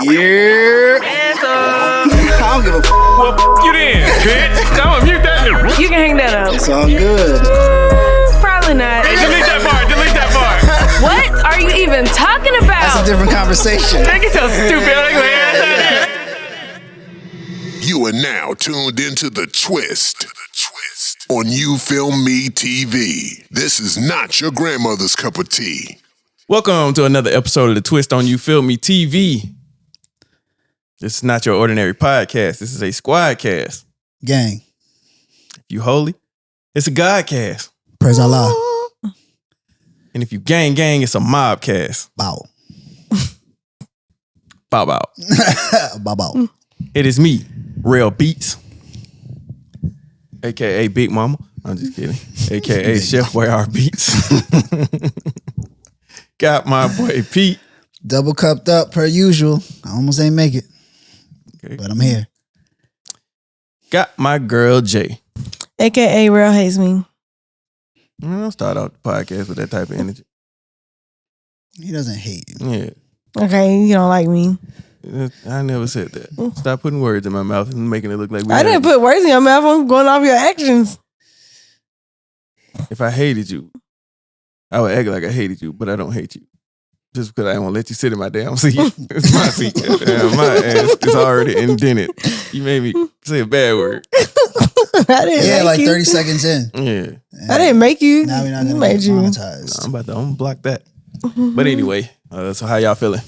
Yeah. I don't give a f. Well, f you then, bitch. I'm gonna mute that. You can hang that up. It's all good. Probably not. Hey, delete that part. Delete that part. What are you even talking about? That's a different conversation. They get so stupid. Ass out here. You are now tuned into The Twist on You Film Me TV. This is not your grandmother's cup of tea. Welcome to another episode of The Twist on You Film Me TV. This is not your ordinary podcast. This is a squad cast. Gang. If you holy, it's a God cast. Praise Allah. And if you gang, it's a mob cast. Bow. Bow bow. Bow bow. It is me, Rell Beatz, a.k.a. Big Mama. I'm just kidding. A.k.a. Chef Boy R Beatz. Got my boy Pete. Double cupped up per usual. I almost ain't make it. Okay. But I'm here. Got my girl Jay. AKA Rell hates me. I'll start out the podcast with that type of energy. He doesn't hate you. Yeah. Okay, you don't like me. I never said that. Stop putting words in my mouth and making it look like we I didn't put words in your mouth. I'm going off your actions. If I hated you, I would act like I hated you, but I don't hate you. Just because I won't let you sit in my damn seat. It's my seat. Damn, my ass is already indented. You made me say a bad word. I didn't make like you. 30 seconds in. Yeah. I didn't make you. Now we're not You going to made get you. monetized. I'm about to block that. But anyway, so how y'all feeling?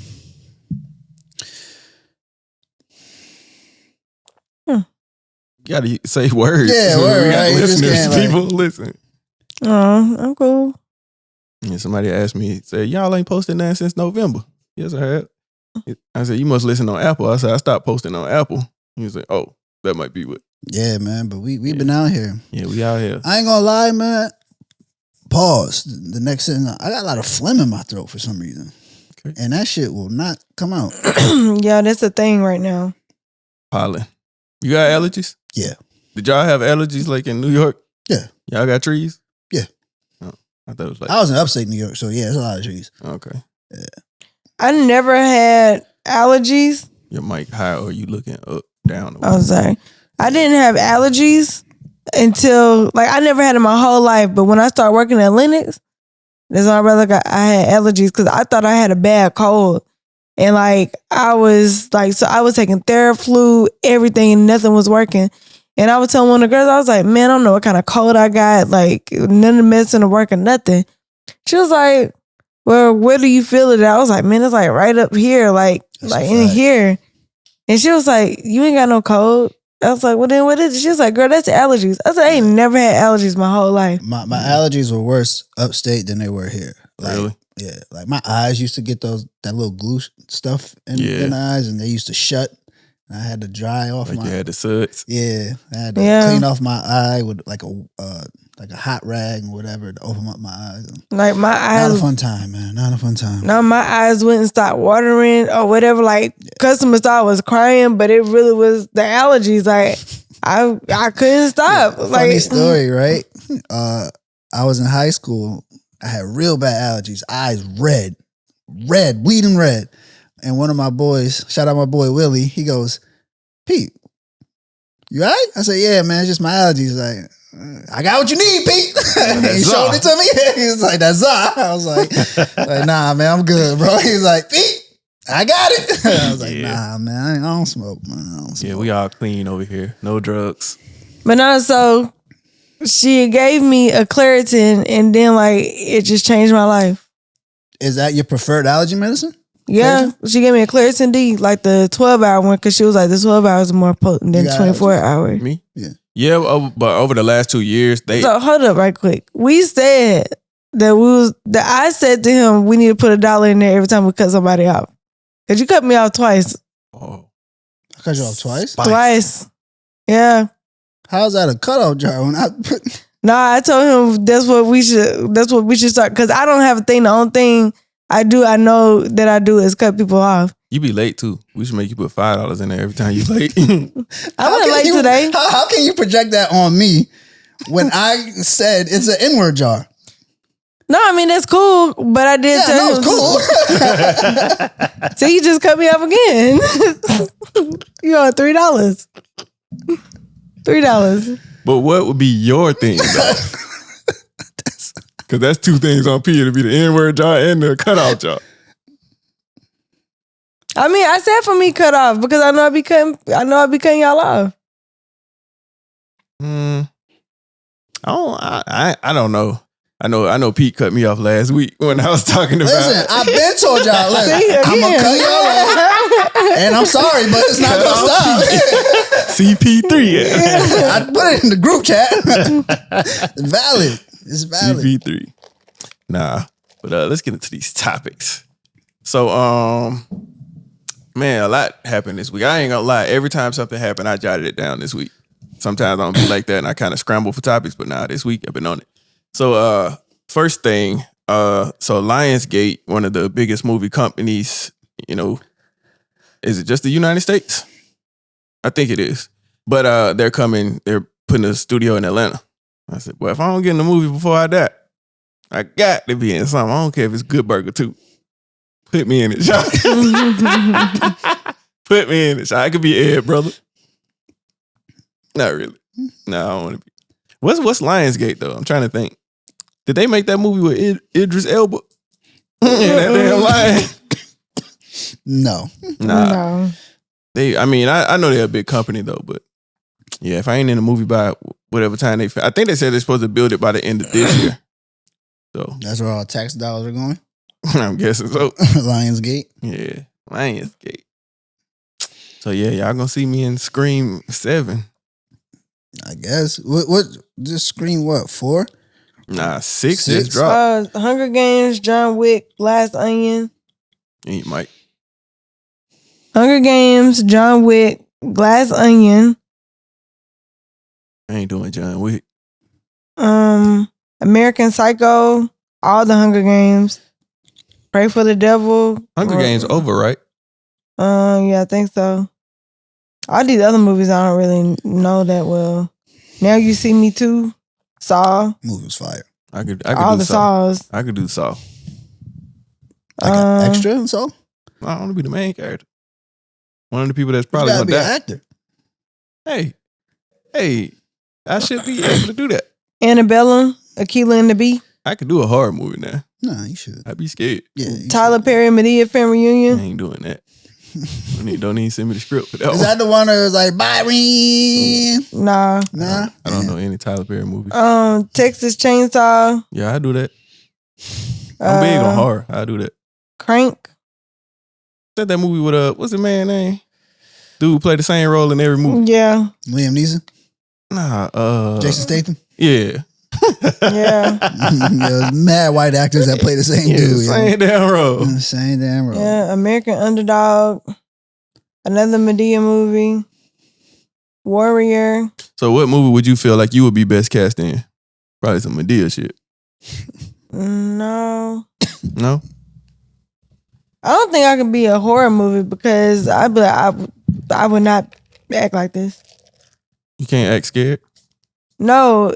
You gotta say words. Yeah, word, We got right? You just listeners, can't, like- people listen. I'm cool. And somebody asked me, said, y'all ain't posted nothing since November. Yes, I have. I said, you must listen on Apple. I said, I stopped posting on Apple. He was like, oh, that might be what. Yeah, man. But we been out here. Yeah, we out here. I ain't gonna lie, man. Pause. The next thing, I got a lot of phlegm in my throat for some reason. Okay. And that shit will not come out. Yeah, that's the thing right now. Pollen. You got allergies? Yeah. Did y'all have allergies like in New York? Yeah. Y'all got trees? Yeah. Oh, I thought it was like, I was in upstate New York, so yeah, there's a lot of trees. okay. Yeah. I never had allergies. Your mic high or you looking up, down? I'm sorry. I didn't have allergies until, like, I never had it my whole life. But when I started working at Linux, that's when I realized I had allergies because I thought I had a bad cold. And like, I was taking Theraflu, everything, and nothing was working. And I was telling one of the girls, I was like, man, I don't know what kind of cold I got. Like, none of the medicine will work or nothing. She was like, well, where do you feel it at? I was like, man, it's like right up here, like in here. And she was like, you ain't got no cold? I was like, well, then what is it? She was like, girl, that's allergies. I said, I ain't never had allergies my whole life. My allergies were worse upstate than they were here. Like, Really? Yeah. Like my eyes used to get that little glue stuff in the eyes, and they used to shut. And I had to dry off Like my. you had the suds? Yeah, I had to clean off my eye with like a hot rag and whatever to open up my eyes. Like my eyes. Not a fun time, man. Not a fun time. No, my eyes wouldn't stop watering or whatever. Like customers thought I was crying, but it really was the allergies. Like I couldn't stop. Yeah, like funny story, right? I was in high school. I had real bad allergies. Eyes red, bleeding red. And one of my boys, shout out my boy Willie, he goes, Pete, you all right? I said, yeah, man, it's just my allergies. Like, I got what you need, Pete. He showed it to me. He was like, that's all. I was like, nah, man, I'm good, bro. He was like, Pete, I got it. I was like, nah, man, I don't smoke, man. I don't smoke. Yeah, we all clean over here. No drugs. But no, so she gave me a Claritin, and then like it just changed my life. Is that your preferred allergy medicine? Yeah, she gave me a Claritin D, like the 12-hour one, because she was like, the 12 hours is more potent than 24-hour. Me? Yeah. Yeah, but over the last 2 years, So hold up right quick. We said that I said to him, we need to put $1 in there every time we cut somebody off. Because you cut me off twice. Oh. I cut you off twice? Twice. Yeah. How's that a cutoff jar when I put... Nah, I told him that's what we should start. Because I don't have a thing. The only thing I know that I do is cut people off. You be late too. We should make you put $5 in there every time you late. I went late today. How can you project that on me when I said it's an N-word jar? No, I mean that's cool, but I did tell him. It's cool. So you just cut me off again. You owe $3. $3. But what would be your thing, though? Because that's two things on P. It'll be the N-word jaw and the cutoff jaw. I mean, I said for me cut off because I know I be cutting y'all off. I don't know. I know Pete cut me off last week when I was talking about. Listen, I've been told y'all, listen, I'm gonna cut y'all off, and I'm sorry, but it's not gonna stop. CP3. I put it in the group chat. It's valid. It's valid. CP3. Nah, but let's get into these topics. So, man, a lot happened this week. I ain't gonna lie. Every time something happened, I jotted it down this week. Sometimes I don't be like that, and I kind of scramble for topics. But nah, this week I've been on it. So, first thing, so Lionsgate, one of the biggest movie companies, you know, is it just the United States? I think it is. But they're putting a studio in Atlanta. I said, well, if I don't get in the movie before I die, I got to be in something. I don't care if it's Good Burger too. Put me in it, y'all. Put me in it. I could be Ed, brother. Not really. No, I don't want to be. What's Lionsgate though? I'm trying to think. Did they make that movie with Idris Elba? That damn lion. No. Nah. No. I know they're a big company though, but yeah, if I ain't in the movie by whatever time I think they said they're supposed to build it by the end of this year. So That's where all tax dollars are going. I'm guessing so. Lionsgate. Yeah, Lionsgate. So yeah, y'all gonna see me in Scream 7. I guess. What just Scream 4? Nah, 6 just dropped. Hunger Games, John Wick, Glass Onion. Ain't Mike. Hunger Games, John Wick, Glass Onion. I ain't doing John Wick. American Psycho, all the Hunger Games. Pray for the Devil. Hunger Games over, right? Yeah, I think so. All these other movies I don't really know that well. Now You See Me Too, Saw. Movie was fire. I could all do the Saw. Saws. I could do Saw. Like an extra and so? I want to be the main character. One of the people that's probably you gotta gonna be die. an actor. Hey, I should be able to do that. Annabella, Akilah and the Bee. I could do a horror movie now. No, you should. I'd be scared. Yeah. You Tyler should. Perry, Medea Fan I Reunion. ain't doing that. Don't even send me the script for that Is one. that the one that was like Byron? Nah. Nah. I don't know any Tyler Perry movies. Texas Chainsaw. Yeah, I do that. I'm big on horror. I do that. Crank. That movie with what's the man name? Dude who played the same role in every movie. Yeah. Liam Neeson? Nah, Jason Statham? Yeah. Yeah. There's mad white actors that play the same dude. Same damn role. Same damn role. Yeah. American Underdog. Another Medea movie. Warrior. So what movie would you feel like you would be best cast in? Probably some Medea shit. No. No? I don't think I could be a horror movie because I'd be like, I would not act like this. You can't act scared? No,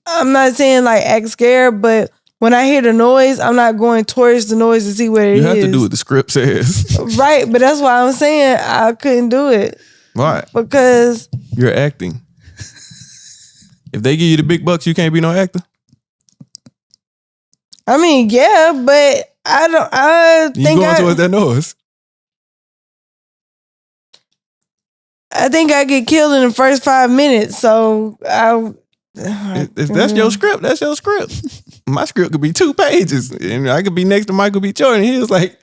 I'm not saying like act scared, but when I hear the noise, I'm not going towards the noise to see what it is. You have to do what the script says. Right, but that's why I'm saying I couldn't do it. Why? Because You're acting. If they give you the big bucks, you can't be no actor? I mean, yeah, but I You think going towards that noise. I think I get killed in the first 5 minutes. So If that's your script, that's your script. My script could be 2 pages, and I could be next to Michael B. Jordan. He was like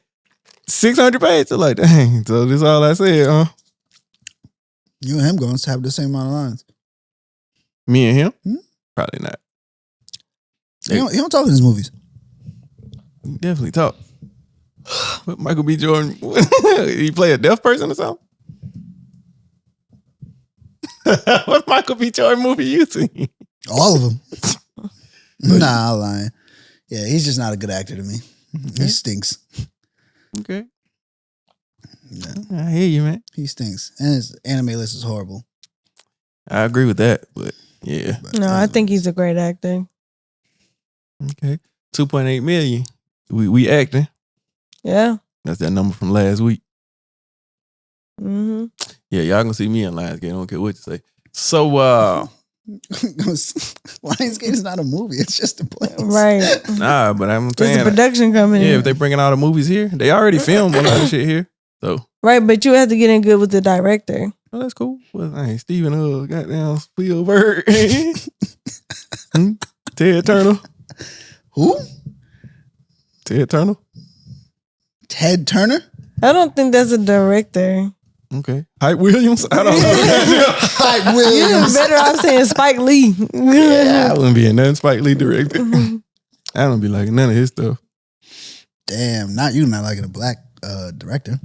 600 pages. Like, dang, so this is all I said, huh? You and him going to have the same amount of lines. Me and him? Probably not. He don't talk in his movies. He definitely talk. But Michael B. Jordan, he play a deaf person or something? What Michael B. Jordan movie you seen? All of them. Nah, I'm lying. Yeah, he's just not a good actor to me. He stinks. Okay. Yeah, I hear you, man. he stinks. And his anime list is horrible. I agree with that, but yeah. But, no, I think he's a great actor. Okay. 2.8 million. We acting. Yeah. That's that number from last week. Mm-hmm. Yeah, y'all gonna see me in Lionsgate. I don't care what you say. So, Lionsgate is not a movie. It's just a place. Right. nah, but I'm There's saying, a production company. yeah, if they bringing all the movies here, they already filmed a lot of shit here. So, right, but you have to get in good with the director. oh, that's cool. Well, hey, Steven, goddamn Spielberg, Ted Turner. Who? Ted Turner. Ted Turner? I don't think that's a director. Okay. Hype Williams? I don't know. Hype You're Williams. better off saying Spike Lee. I wouldn't be in nothing Spike Lee directed. I don't be liking none of his stuff. Damn, not you not liking a black director.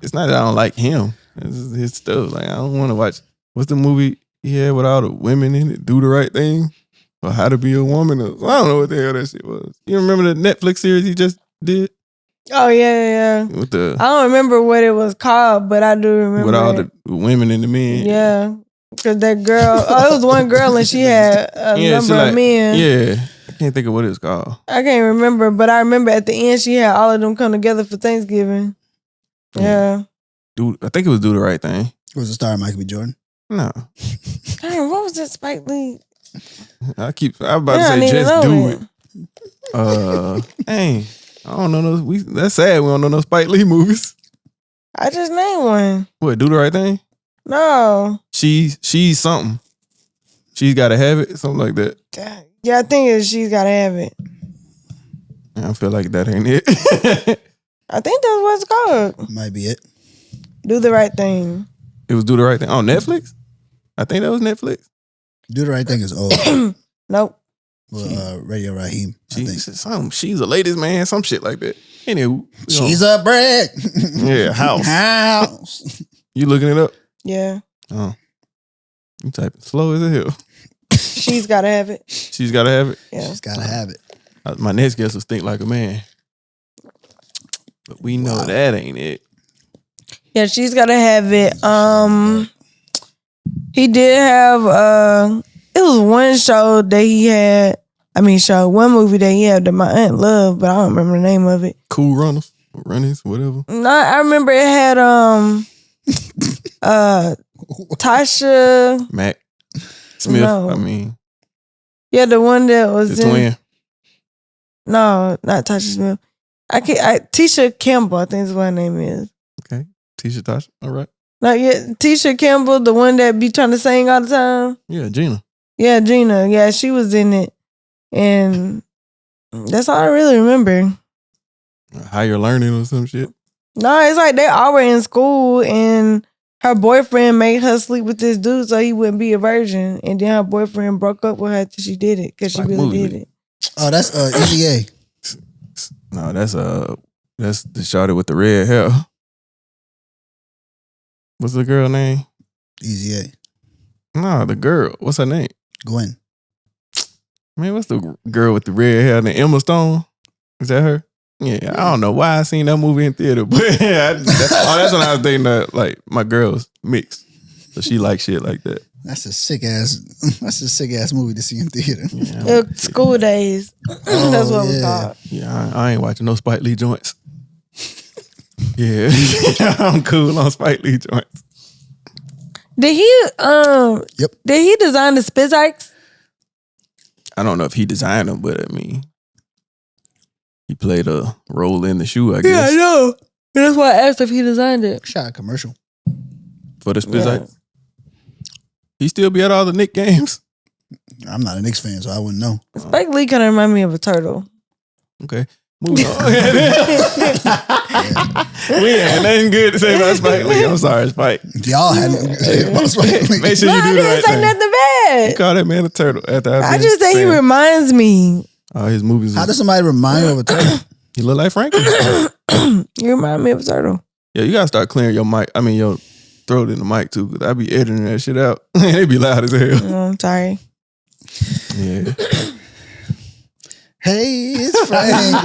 It's not that I don't like him. It's just his stuff. Like, I don't want to watch. What's the movie he had with all the women in it? Do the Right Thing? Or How to Be a Woman? Or, I don't know what the hell that shit was. You remember the Netflix series he just did? Oh, yeah. With the, I don't remember what it was called, but I do remember with all it. the women and the men. Yeah. Because that girl, it was one girl and she had a number of men. Yeah. I can't think of what it's called. I can't remember, but I remember at the end she had all of them come together for Thanksgiving. Yeah. Dude, I think it was Do the Right Thing. Was the star Michael B. Jordan? No. Damn, what was that Spike Lee? I was about to say just do it. Dang. I don't know those. That's sad. We don't know no Spike Lee movies. I just named one. What? Do the Right Thing? No. She's something. She's Gotta Have It. Something like that. Yeah, I think She's Gotta Have It. I feel like that ain't it. I think that's what it's called. Might be it. Do the Right Thing. It was Do the Right Thing on Netflix. I think that was Netflix. Do the Right Thing is old. Nope. Well, Radio Raheem. I think. She's a ladies man. Some shit like that. Anywho, She's a brick. Yeah, house. You looking it up? Yeah. Oh, you typing slow as a hell. She's Gotta Have It. She's Gotta Have It. Yeah. She's gotta have it. My next guess was Think Like a Man, but we know that ain't it. Yeah, She's Gotta Have It. He did have it was one show that he had. One movie that he had that my aunt loved, but I don't remember the name of it. Cool Runnings, whatever. No, I remember it had Tasha Mac Smith. No. Yeah, the one that was the twin. No, not Tasha Smith. Tisha Campbell, I think is what her name is. Okay, Tasha. All right. No, yeah, Tisha Campbell, the one that be trying to sing all the time. Yeah, Gina. Yeah, Gina. Yeah, she was in it. And that's all I really remember. Higher Learning or some shit. No, it's like they all were in school and her boyfriend made her sleep with this dude so he wouldn't be a virgin. And then her boyfriend broke up with her till she did it because she really did it. Oh, that's Easy A. No, that's the shawty with the red hair. What's the girl name? Easy A. No, the girl. What's her name? Gwen. Man, what's the girl with the red hair? The Emma Stone? Is that her? Yeah, I don't know why I seen that movie in theater, but that's when I was dating like my girls mixed, so she likes shit like that. That's a sick ass movie to see in theater. Yeah, School Days. That's what it was called. Yeah, I ain't watching no Spike Lee joints. Yeah, I'm cool on Spike Lee joints. Did he Yep. Did he design the Spitz Ikes? I don't know if he designed them, but I mean, he played a role in the shoe, I guess. Yeah, I know. That's why I asked if he designed it. Shot a commercial. For the Spizzites. He still be at all the Knicks games. I'm not a Knicks fan, so I wouldn't know. Spike Lee kind of remind me of a turtle. Okay. Moving on. We ain't nothing good to say about Spike Lee. I'm sorry, Spike. Y'all had nothing to say about Spike Lee. Make sure you do the right I didn't say thing. nothing bad. You call that man a turtle. I just say he reminds me. His movies. How does somebody remind you of a turtle? He look like Frankie. You remind me of a turtle. Yeah, you gotta start clearing your mic. Your throat in the mic too, because I be editing that shit out. They be loud as hell. Oh, I'm sorry. Yeah. Hey, it's Frank.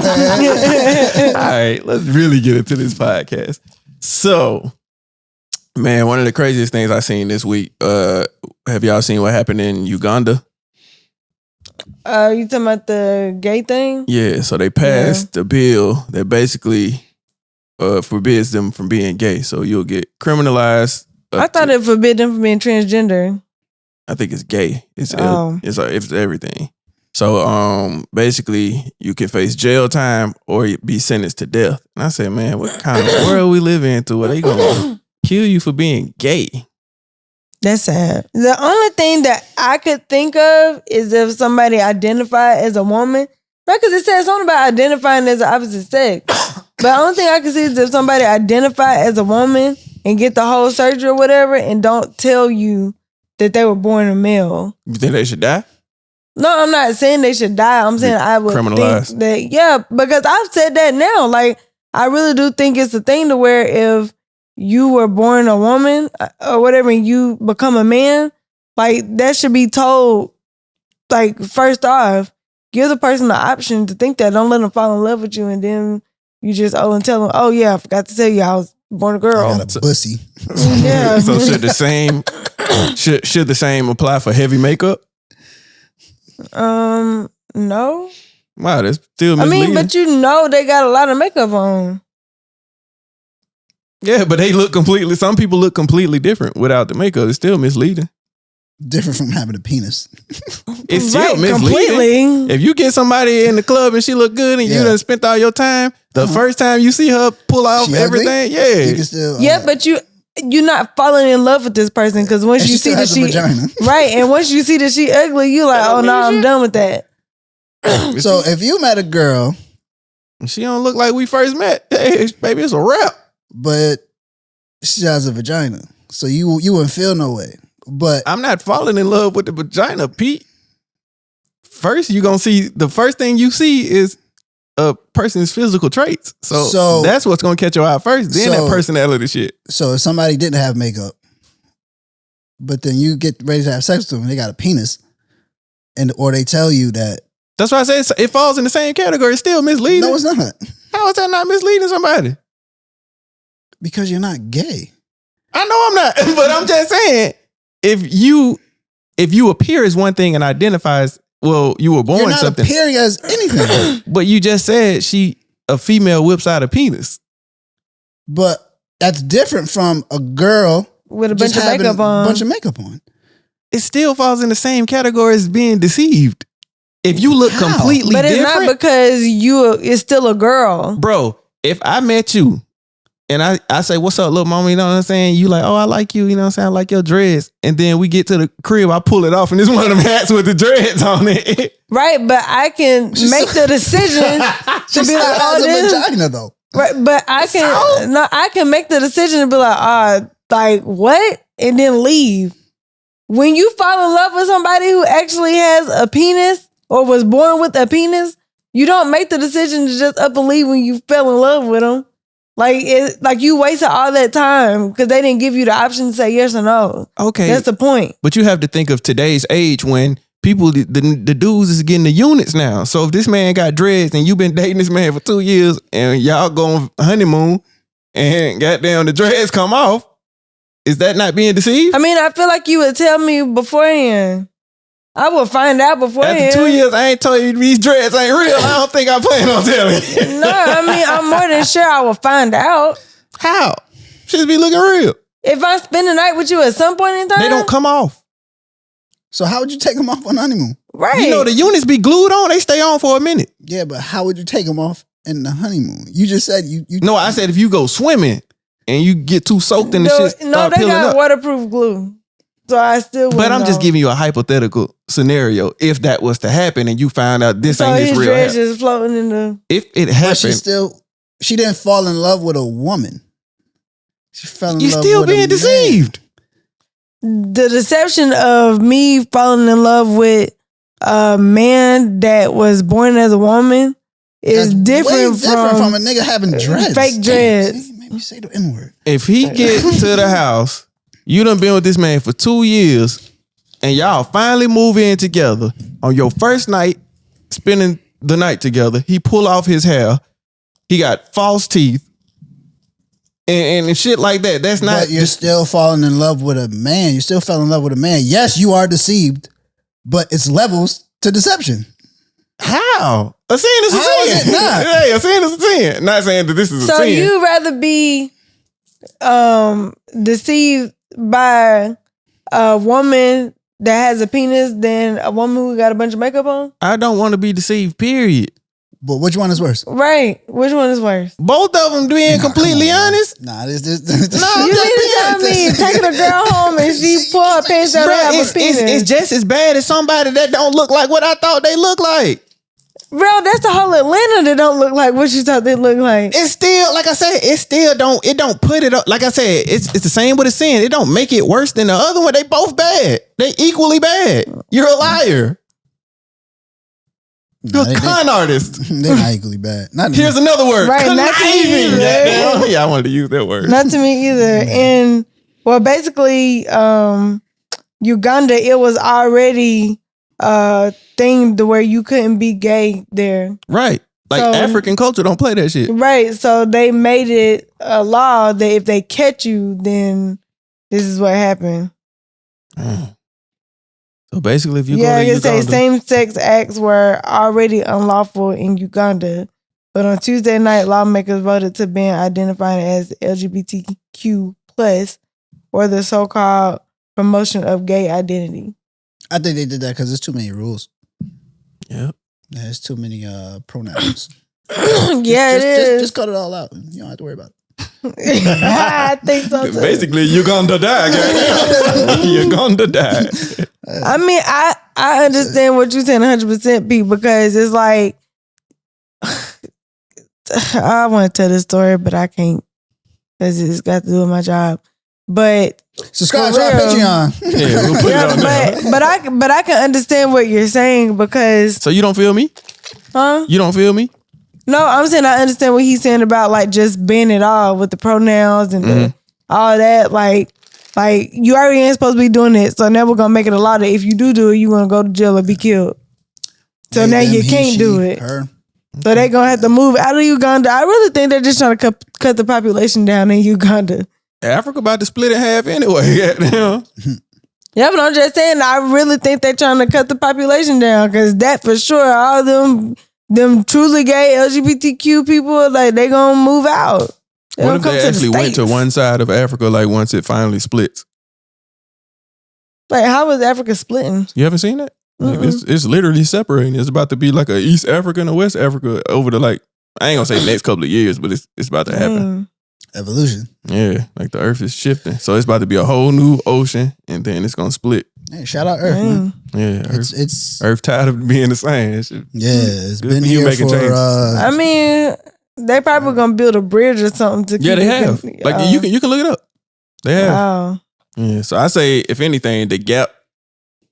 All right, let's really get into this podcast. So, man, one of the craziest things I seen this week. Have y'all seen what happened in Uganda? You talking about the gay thing? Yeah, so they passed the bill that basically forbids them from being gay. So you'll get criminalized. I thought it forbid them from being transgender. I think it's gay. It's everything. So basically you can face jail time or be sentenced to death. And I said, man, what kind of world we live in to where they gonna kill you for being gay? That's sad. The only thing that I could think of is if somebody identified as a woman. Right, because it says something about identifying as the opposite sex. But the only thing I can see is if somebody identified as a woman and get the whole surgery or whatever and don't tell you that they were born a male. You think they should die? No, I'm not saying they should die. I'm saying I would criminalized. think that, yeah, because I've said that now. Like, I really do think it's the thing to where if you were born a woman or whatever and you become a man, like, that should be told, like, first off, give the person the option to think that. Don't let them fall in love with you and then you just and tell them, oh yeah, I forgot to tell you I was born a girl. I got a pussy. Yeah. So should the same apply for heavy makeup? No. Wow, that's still I misleading. mean, but you know they got a lot of makeup on. Yeah, but some people look completely different without the makeup. It's still misleading. Different from having a penis. It's still Right, misleading. completely. If you get somebody in the club and she look good and you done spent all your time, the first time you see her pull off She everything, You can still, Yeah, but you're not falling in love with this person because once and you she see still that has a she vagina. right, and once you see that she ugly, you like, oh no, I'm done with that. So if you met a girl, she don't look like we first met, hey, baby, it's a wrap. but she has a vagina, so you wouldn't feel no way. But I'm not falling in love with the vagina, Pete. First, you gonna see the first thing you see is a person's physical traits. So that's what's gonna catch your eye first. Then that personality shit. So if somebody didn't have makeup, but then you get ready to have sex with them, and they got a penis, or they tell you that. That's why I say it falls in the same category. It's still misleading. No, it's not. How is that not misleading somebody? Because you're not gay. I know I'm not, but I'm just saying, if you appear as one thing and identify as, well, you were born You're not something. appearing as anything. But you just said a female whips out a penis. But that's different from a girl With a just bunch of having makeup on. a bunch of makeup on. It still falls in the same category as being deceived. If you look How? completely But it's different, not because it's still a girl. bro, if I met you and I say, what's up, little mama, you know what I'm saying? You like, oh, I like you, you know what I'm saying? I like your dreads. And then we get to the crib, I pull it off and it's one of them hats with the dreads on it. Right, but I can make the decision to She be still like, has oh, a this. vagina though. Right, but I can make the decision to be like, like what? And then leave. When you fall in love with somebody who actually has a penis or was born with a penis, you don't make the decision to just up and leave when you fell in love with them. Like you wasted all that time because they didn't give you the option to say yes or no. Okay. That's the point. But you have to think of today's age when people, the dudes is getting the units now. So if this man got dreads and you've been dating this man for 2 years and y'all go on honeymoon and goddamn the dreads come off, is that not being deceived? I mean, I feel like you would tell me beforehand. I would find out beforehand. After 2 years, I ain't told you these dreads ain't real. I don't think I plan on telling you. No, I mean, I'm more than sure I will find out. How? Should be looking real. If I spend the night with you at some point in time. They don't come off. So how would you take them off on honeymoon? Right. You know, the units be glued on. They stay on for a minute. Yeah, but how would you take them off in the honeymoon? You just said you. No, I said if you go swimming and you get too soaked in the shit No, start they peeling got up. waterproof glue. So I still But I'm know. just giving you a hypothetical scenario. If that was to happen and you find out this so ain't his his real dreads hair. just floating in the. If it But happened, she didn't fall in love with a woman. She fell in you're love still with a being man. deceived. The deception of me falling in love with a man that was born as a woman is That's different, way different from a nigga having dreads. fake dreads. See, maybe say the N-word. If he get to the house, you done been with this man for 2 years, and y'all finally move in together on your first night, spending the night together. He pull off his hair. He got false teeth. And shit like that. That's not. But you're still falling in love with a man. You still fell in love with a man. Yes, you are deceived, but it's levels to deception. How? A sin is a How sin. is it not? Hey, a sin is a sin. Not saying that this is a So sin. you rather be deceived by a woman that has a penis than a woman who got a bunch of makeup on? I don't want to be deceived, period. But which one is worse? Right. Which one is worse? Both of them being completely come on, honest. Nah, this No, You mean to tell me taking a girl home and she pull her pants down and have a penis? It's just as bad as somebody that don't look like what I thought they look like. Bro, that's the whole Atlanta that don't look like what you thought they look like. It's still, like I said, it don't put it up. Like I said, it's the same with a sin. It don't make it worse than the other one. They both bad. They equally bad. You're a liar. You're a con artist. They're not equally bad. Not Here's another word. Right, not to me Conniving. either. Yeah, I wanted to use that word. Not to me either. And well, basically, Uganda, it was already thing to where you couldn't be gay there. Right. Like So- African culture don't play that shit. Right. So they made it a law that if they catch you, then this is what happened. So basically, if you Yeah, I go can to Uganda, say same-sex acts were already unlawful in Uganda. But on Tuesday night, lawmakers voted to ban identifying as LGBTQ plus or the so-called promotion of gay identity. I think they did that because there's too many rules. Yep. There's too many pronouns. Yeah, it is. Just cut it all out. You don't have to worry about it. I think so too. Basically, you're gonna die. You're gonna die. I mean, I understand what you're saying 100%, Pete, because it's like I want to tell this story, but I can't because it's got to do with my job. But Subscribe For to our real. Patreon. Yeah, we'll put it on there. but I can understand what you're saying because, So you don't feel me? huh? You don't feel me? No, I'm saying I understand what he's saying about like just being it all with the pronouns and all that. Like you already ain't supposed to be doing it, so now we're gonna make it a law that if you do it, you're gonna go to jail or be killed. So They, now them, you he, can't she, do it. her. So they gonna have to move out of Uganda. I really think they're just trying to cut the population down in Uganda. Africa about to split in half anyway. Goddamn. Yeah, but I'm just saying, I really think they're trying to cut the population down because that for sure, all them truly gay LGBTQ people, like they gonna move out. They What gonna if come they to the actually went to States. one side of Africa, like once it finally splits? Like, how was Africa splitting? You haven't seen that? Like, Mm-mm. it's literally separating. It's about to be like a East Africa and a West Africa over the like, I ain't gonna say next couple of years, but it's about to happen. Evolution. Yeah, like the earth is shifting. So it's about to be a whole new ocean and then it's gonna split. Hey, shout out Earth, man. Yeah, It's Earth tired of being the same. It's it's Good been for you here making for changes. I mean, they probably gonna build a bridge or something to yeah, keep they it have. con- Like you can look it up. They have. Wow. Yeah. So I say if anything, the gap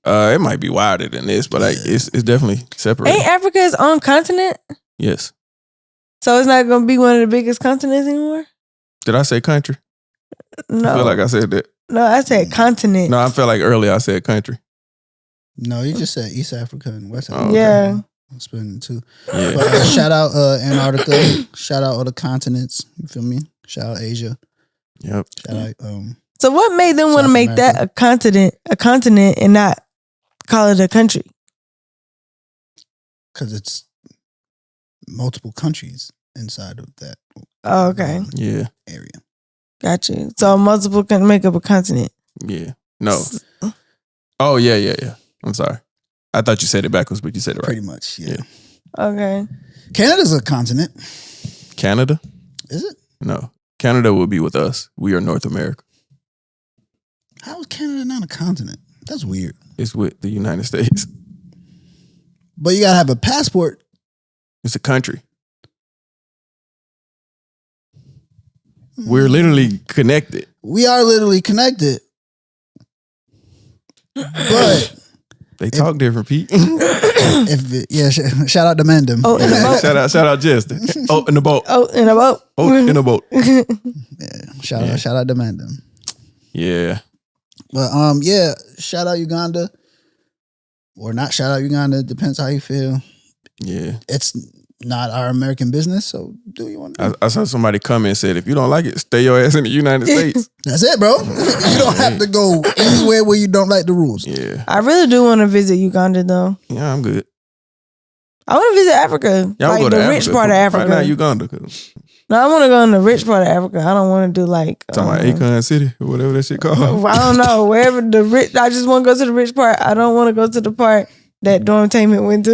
it might be wider than this, but like it's definitely separated. Ain't Africa its own continent? Yes. So it's not gonna be one of the biggest continents anymore? Did I say country? No. I feel like I said that. No, I said continent. No, I felt like earlier I said country. no. You just said East Africa and West Oh, Africa. okay. Yeah. I'm spending two. Yeah. But shout out Antarctica. Shout out all the continents. You feel me? Shout out Asia. Yep. Shout out So what made them want to South make that a continent and not call it a country? because it's multiple countries inside of that Oh, okay. Yeah. area. Got you. So multiple can make up a continent. Yeah. No. Oh yeah. I'm sorry. I thought you said it backwards, but you said it right. Pretty much, yeah. Okay. Canada's a continent, Canada? is it? No. Canada will be with us. We are North America. How is Canada not a continent? That's weird. It's with the United States. But you gotta have a passport. It's a country. We're literally connected. We are literally connected. But They talk different, Pete. shout out to Mandem. Oh, in a boat. shout out Justin. Oh, in the boat. Oh, in a boat. Oh, in the boat. Shout out to Mandem. Yeah. But shout out Uganda. Or not shout out Uganda, depends how you feel. Yeah. It's not our American business. So do you want to? I saw somebody come and said, if you don't like it, stay your ass in the United States. That's it, bro. You don't have to go anywhere where you don't like the rules. Yeah. I really do want to visit Uganda though. Yeah, I'm good. I want to visit Africa, Y'all like go to the Africa. rich part of Africa. Right now, Uganda. No, I want to go in the rich part of Africa. I don't want to do like Talking about Akon City or whatever that shit called. I don't know, wherever the rich. I just want to go to the rich part. I don't want to go to the part that Dormtainment went to.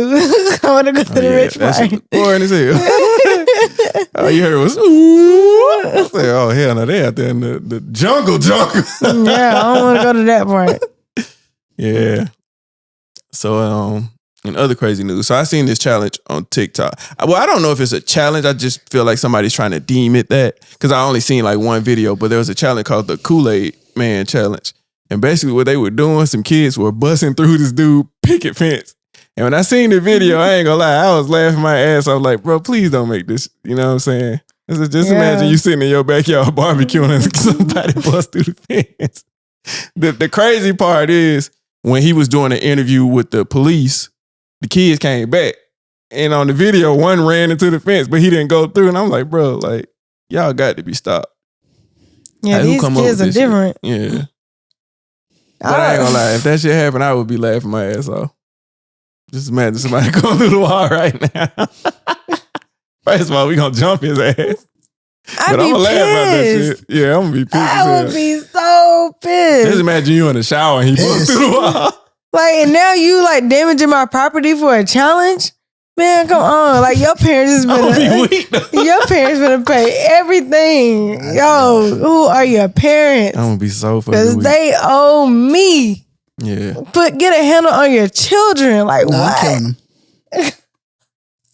I want to go to the rich that part. shit boring as hell. All you heard was ooh. I said, oh hell no, they out there in the jungle. Yeah, I don't want to go to that part. Yeah. So in other crazy news, so I seen this challenge on TikTok. Well, I don't know if it's a challenge. I just feel like somebody's trying to deem it that because I only seen like one video, but there was a challenge called the Kool-Aid Man challenge. And basically what they were doing, some kids were busting through this dude picket fence. And when I seen the video, I ain't gonna lie, I was laughing my ass. I was like, bro, please don't make this. You know what I'm saying? Just imagine you sitting in your backyard barbecuing and somebody bust through the fence. The crazy part is when he was doing an interview with the police, the kids came back. And on the video, one ran into the fence, but he didn't go through. And I'm like, bro, like, y'all got to be stopped. Yeah, like, these kids are different. Shit? Yeah. But I ain't gonna lie, if that shit happened, I would be laughing my ass off. Just imagine somebody going through the wall right now. First of all, we gonna jump his ass. I'd be I'm gonna laugh about that pissed. shit. Yeah, I'm gonna be pissed. I would be so pissed. Just imagine you in the shower and he busts through the wall. Like, and now you like damaging my property for a challenge? Man, come on. Like, your parents is I'm gonna gonna be weak. your parents gonna pay everything. Yo, who are your parents? I'm gonna be so fucking Because weak. they owe me. Yeah. Get a handle on your children. Like, Nah, I'm what? killing them.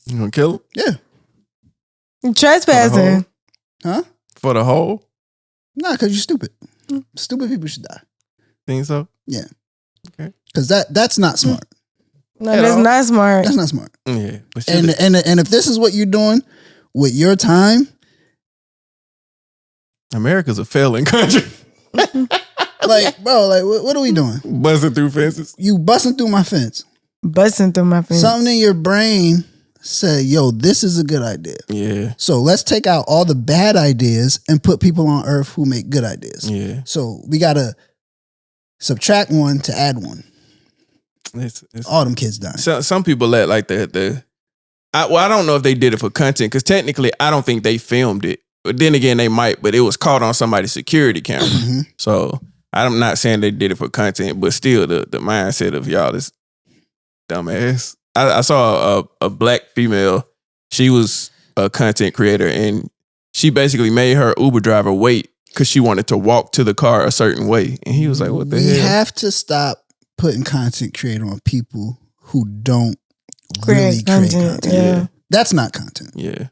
You gonna kill him? Yeah. Trespassing. Huh? For the whole? Nah, because you're stupid. Stupid people should die. Think so? Yeah. Okay. Because that's not smart. No, that's not smart. That's not smart. Yeah. But And if this is what you're doing with your time, America's a failing country. like, bro, like, what are we doing? Busting through fences. You busting through my fence. Busting through my fence. Something in your brain said, yo, this is a good idea. Yeah. So let's take out all the bad ideas and put people on earth who make good ideas. Yeah. So we got to subtract one to add one. It's All them kids dying. some people let like I don't know if they did it for content because technically I don't think they filmed it. But then again, they might, but it was caught on somebody's security camera. Mhm. So I'm not saying they did it for content, but still the mindset of y'all is dumbass. I saw a black female. She was a content creator and she basically made her Uber driver wait because she wanted to walk to the car a certain way. And he was like, what the We hell? have to stop putting content creator on people who don't Create really create content, content. yeah. That's not content. Yeah.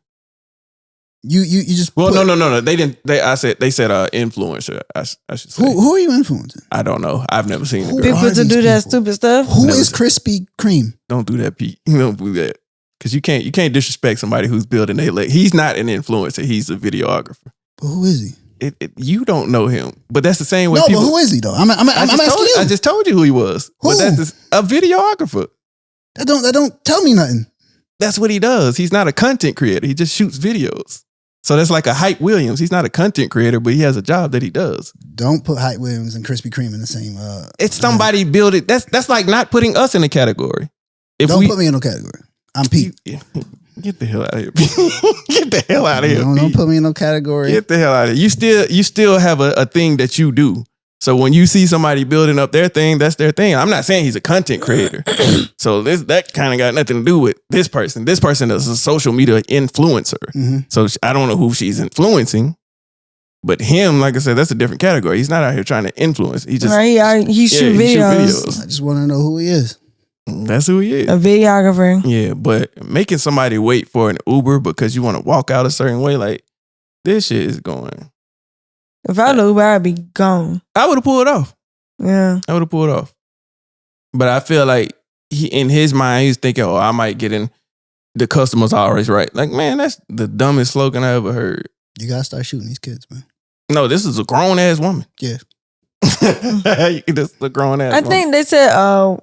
You just Well, put- no. They didn't. They said influencer. I should say. Who are you influencing? I don't know. I've never seen the Who girl. are People to these do that people? stupid stuff. Who Never is seen- Krispy Kreme? Don't do that, Pete. Don't do that because you can't disrespect somebody who's building their leg. He's not an influencer. He's a videographer. But who is he? You don't know him, but that's the same way. No, people, but who is he though? I'm asking you. I just told you who he was. Who? But that's a videographer. That don't tell me nothing. That's what he does. He's not a content creator. He just shoots videos. So that's like a Hype Williams. He's not a content creator, but he has a job that he does. Don't put Hype Williams and Krispy Kreme in the same. It's somebody build it. That's like not putting us in a category. If Don't put me in no category. I'm Pete. Get the hell out of here, Pete. Get the hell out of here. Don't Pete. put me in no category. Get the hell out of here. You still have a thing that you do. So when you see somebody building up their thing, that's their thing. I'm not saying he's a content creator. So that kind of got nothing to do with this person. This person is a social media influencer. Mhm. So I don't know who she's influencing. But him, like I said, that's a different category. He's not out here trying to influence. He just He shoot videos. I just want to know who he is. That's who he is. A videographer. Yeah, but making somebody wait for an Uber because you want to walk out a certain way, like this shit is going. If I was Uber, I'd be gone. I would have pulled it off. Yeah. I would have pulled it off. But I feel like in his mind, he's thinking, oh, I might get in. The customer's always right. Like, man, that's the dumbest slogan I ever heard. You gotta start shooting these kids, man. No, this is a grown ass woman. Yeah. This is a grown ass I woman. think they said a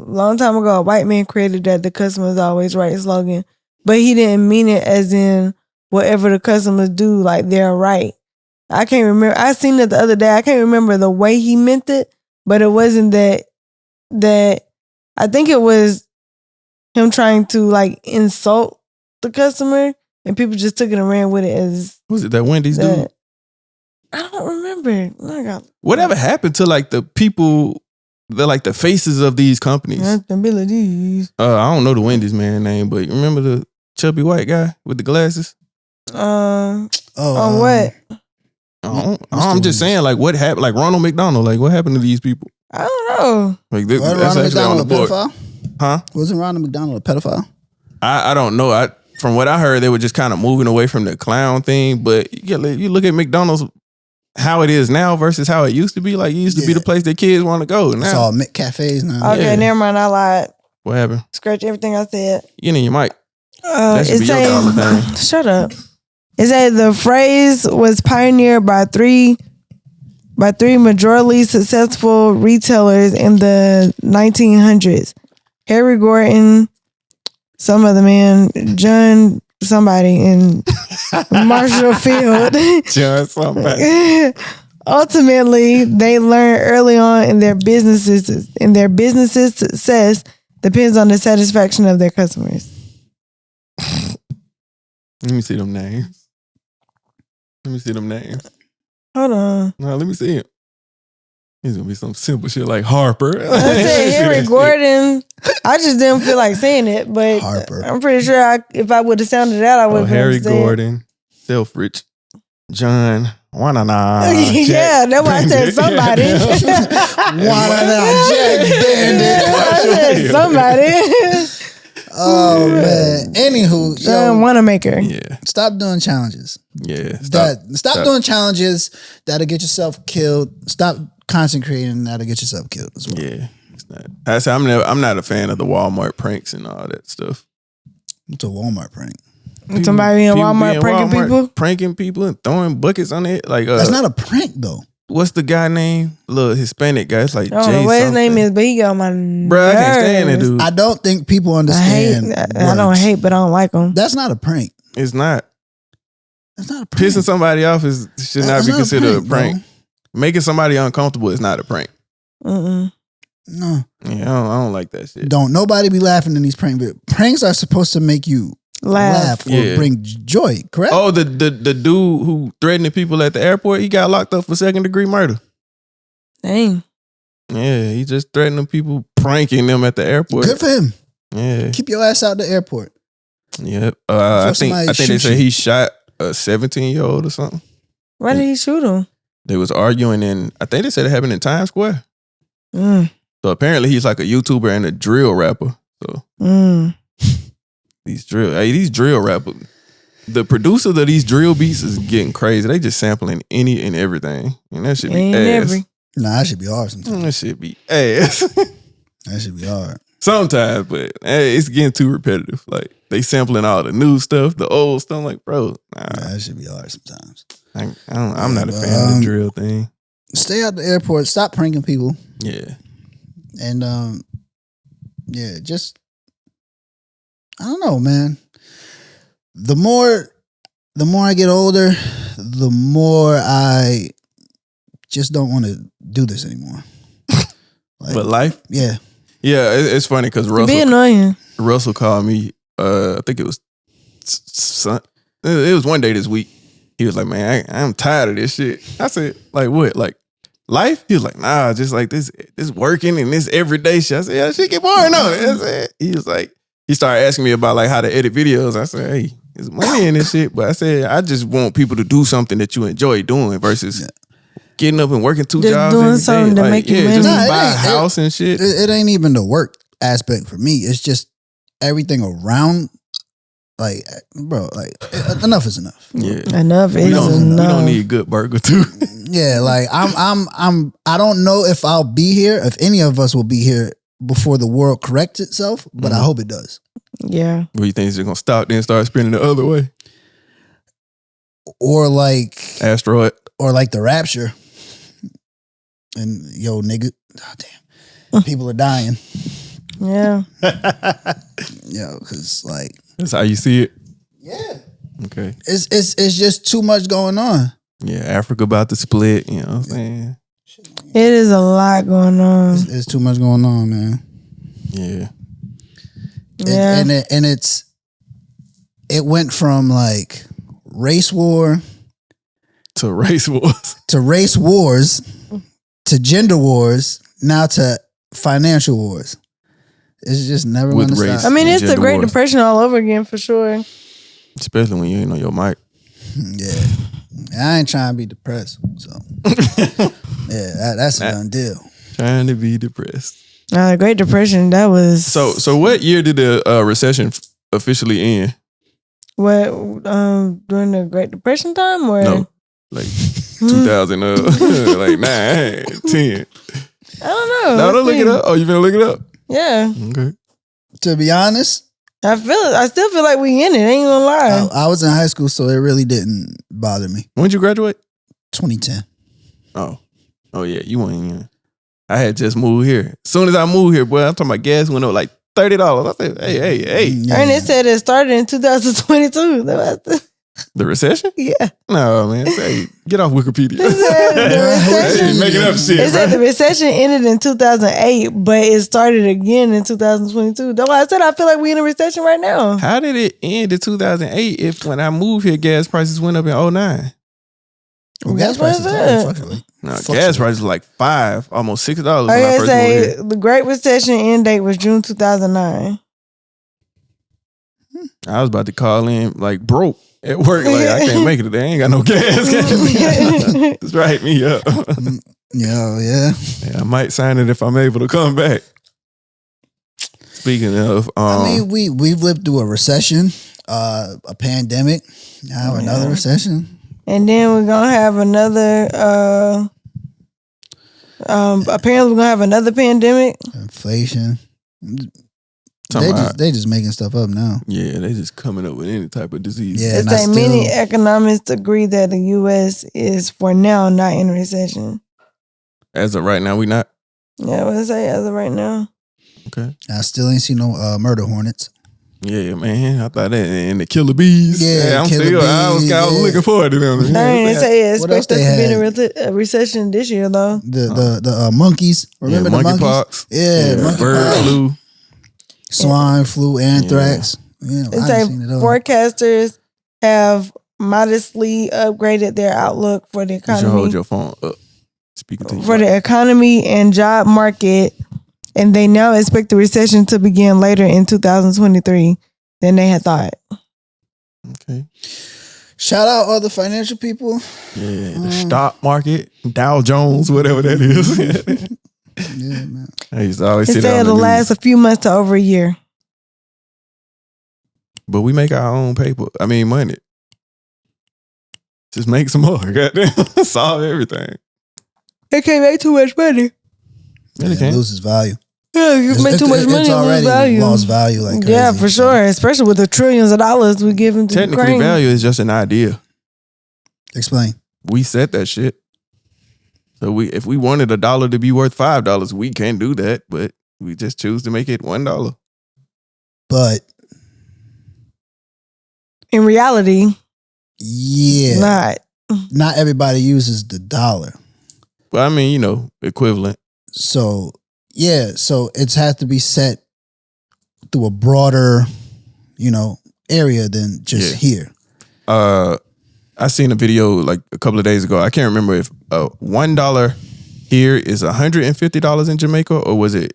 long time ago, a white man created that the customer is always right slogan. but he didn't mean it as in whatever the customers do, like they're right. I can't remember. I seen it the other day. I can't remember the way he meant it, but it wasn't that. I think it was him trying to like insult the customer, and people just took it and ran with it as. Was it that Wendy's dude? I don't remember. Whatever happened to like the people, the faces of these companies? I don't know the Wendy's man name, but you remember the chubby white guy with the glasses? What? I'm just saying, like, what happened? Like Ronald McDonald, like, what happened to these people? I don't know. Like, that's actually on the board. Huh? Wasn't Ronald McDonald a pedophile? I don't know. From what I heard, they were just kind of moving away from the clown thing. But you look at McDonald's, how it is now versus how it used to be. Like, it used to be the place that kids want to go. Now it's all cafes now. Okay, never mind. I lied. What happened? Scratch everything I said. You need your mic. That should be your dollar thing. Shut up. It said the phrase was pioneered by three majorly successful retailers in the 1900s. Harry Gordon, some other man, John somebody, and Marshall Field. John somebody. Ultimately, they learned early on in their businesses success depends on the satisfaction of their customers. Let me see them names. Hold on. No, let me see it. He's gonna be some simple shit like Harper. I said Harry Gordon. I just didn't feel like saying it, but Harper. I'm pretty sure if I would have sounded that, I would have. Harry Gordon, Selfridge, John, Wanana. Yeah, that's why I said somebody. Wanana, Jack Bandit. I said somebody. Oh man. Anywho, John Wanamaker. Yeah. Stop doing challenges. Yeah. Stop doing challenges that'll get yourself killed. Stop concentrating that'll get yourself killed as well. Yeah. It's not. I say I'm not a fan of the Walmart pranks and all that stuff. It's a Walmart prank. Somebody in Walmart pranking people? Pranking people and throwing buckets on it. Like that's not a prank though. What's the guy name? Little Hispanic guy. It's like I don't know what his name is, but he got on my nerves. Bro, I can't stand that dude. I don't think people understand. I don't hate, but I don't like him. That's not a prank. It's not. That's not a prank. Pissing somebody off should not be considered a prank. Making somebody uncomfortable is not a prank. No. Yeah, I don't like that shit. Don't nobody be laughing in these pranks. Pranks are supposed to make you laugh or bring joy, correct? Oh, the dude who threatened people at the airport, he got locked up for 2nd-degree murder. Dang. Yeah, he just threatening people, pranking them at the airport. Good for him. Yeah. Keep your ass out the airport. Yep. I think they said he shot a 17-year-old or something. Why did he shoot him? They was arguing I think they said it happened in Times Square. So apparently he's like a YouTuber and a drill rapper. So these drill rappers, the producers of these drill beats is getting crazy. They just sampling any and everything. And that should be ass. Nah, that should be hard sometimes. That should be ass. That should be hard. Sometimes, but it's getting too repetitive. Like they sampling all the new stuff, the old stuff. I'm like, bro, nah. That should be hard sometimes. I'm not a fan of the drill thing. Stay out the airport. Stop pranking people. Yeah. And just I don't know, man. The more I get older, the more I just don't want to do this anymore. But life? Yeah. Yeah, it's funny because Russell called me, I think it was it was one day this week. He was like, man, I'm tired of this shit. I said, like what? Like life? He was like, nah, just like this working and this everyday shit. I said, yeah, shit get boring on. He was like, he started asking me about like how to edit videos. I said, hey, there's money in this shit. But I said, I just want people to do something that you enjoy doing versus getting up and working two just jobs. Doing something to make you money. Just buy a house and shit. It ain't even the work aspect for me. It's just everything around. Like, bro, like enough is enough. Yeah, enough is enough. We don't need good burger too. Yeah, like I don't know if I'll be here, if any of us will be here before the world corrects itself, but I hope it does. Yeah. What do you think is gonna stop then start spinning the other way? Or like asteroid. Or like the rapture. And yo, nigga, oh damn. People are dying. Yeah. Yo, cause like That's how you see it? Yeah. Okay. It's just too much going on. Yeah, Africa about to split, you know what I'm saying? It is a lot going on. It's too much going on, man. Yeah. Yeah. It went from like race war To race wars. to race wars to gender wars, now to financial wars. It's just never With going to race. stop. I mean, it's the Gender Great wars. Depression all over again for sure. Especially when you ain't on your mic. Yeah. I ain't trying to be depressed. So, yeah, that's a done deal. Trying to be depressed. The Great Depression, that was So what year did the recession officially end? what during the Great Depression time or No. Like 2000, like 9, 10. I don't know. No, Let's don't look see. it up. Oh, you finna look it up? Yeah, Okay. To be honest, I still feel like we in it. I ain't gonna lie. I was in high school, so it really didn't bother me. When did you graduate? 2010. Oh yeah, you weren't in. I had just moved here. As soon as I moved here, boy, I'm talking about gas went up like $30. I said, hey. Yeah. And it said it started in 2022. The recession? Yeah. No, man. Say, get off Wikipedia. It said the recession. Hey, making up shit. It said the recession ended in 2008, but it started again in 2022. That's why I said I feel like we in a recession right now. How did it end in 2008 if when I moved here, gas prices went up in 2009? Well, gas That's what prices it already said. fluctuate. No, Fluctuate. gas prices were like $5, almost $6 when I I first moved say here. the Great Recession end date was June 2009. I was about to call in like broke at work. Like, I can't make it today. I ain't got no gas. Just write me up. Yeah. Yeah, I might sign it if I'm able to come back. Speaking of, I mean, we've lived through a recession, a pandemic, now another recession. And then we're gonna have another. Apparently, we're gonna have another pandemic. Inflation. Talking They just making stuff up now. yeah, they just coming up with any type of disease. Yeah. It And I say many still- economists agree that the U.S. is for now not in recession. As of right now, we not. Yeah, what I say as of right now. Okay. I still ain't seen no murder hornets. Yeah, man. I thought that and the killer bees. Yeah, I'm killer still. I was bees, kind of yeah. looking forward to them. Dang, they say it What else expect us to they be in had? a recession this year though. The monkeys. Remember the monkeys? monkeypox. Yeah, monkeypox. bird flu. Swine flu, anthrax. Yeah, It I say done seen it all. forecasters have modestly upgraded their outlook for the You should hold economy, your phone up. Speaking to you. for the economy and job market, and they now expect the recession to begin later in 2023 than they had thought. Okay. Shout out all the financial people. Yeah, the stock market, Dow Jones, whatever that is. Yeah, man. I used to always It see that said on the it'll news. last a few months to over a year. But we make our own paper. I mean, money. Just make some more. Goddamn. Solve everything. They can't make too much money. Really It can't. loses value. Yeah, you make too much money, It's you lose already value. lost value like crazy. Yeah, for sure. Especially with the trillions of dollars we give into Technically, Ukraine. value is just an idea. Explain. We set that shit. So if we wanted $1 to be worth $5, we can do that, but we just choose to make it $1. But In reality, yeah, not everybody uses the dollar. But I mean, equivalent. So yeah, so it's had to be set through a broader, area than just here. I seen a video like a couple of days ago. I can't remember if $1 here is $150 in Jamaica, or was it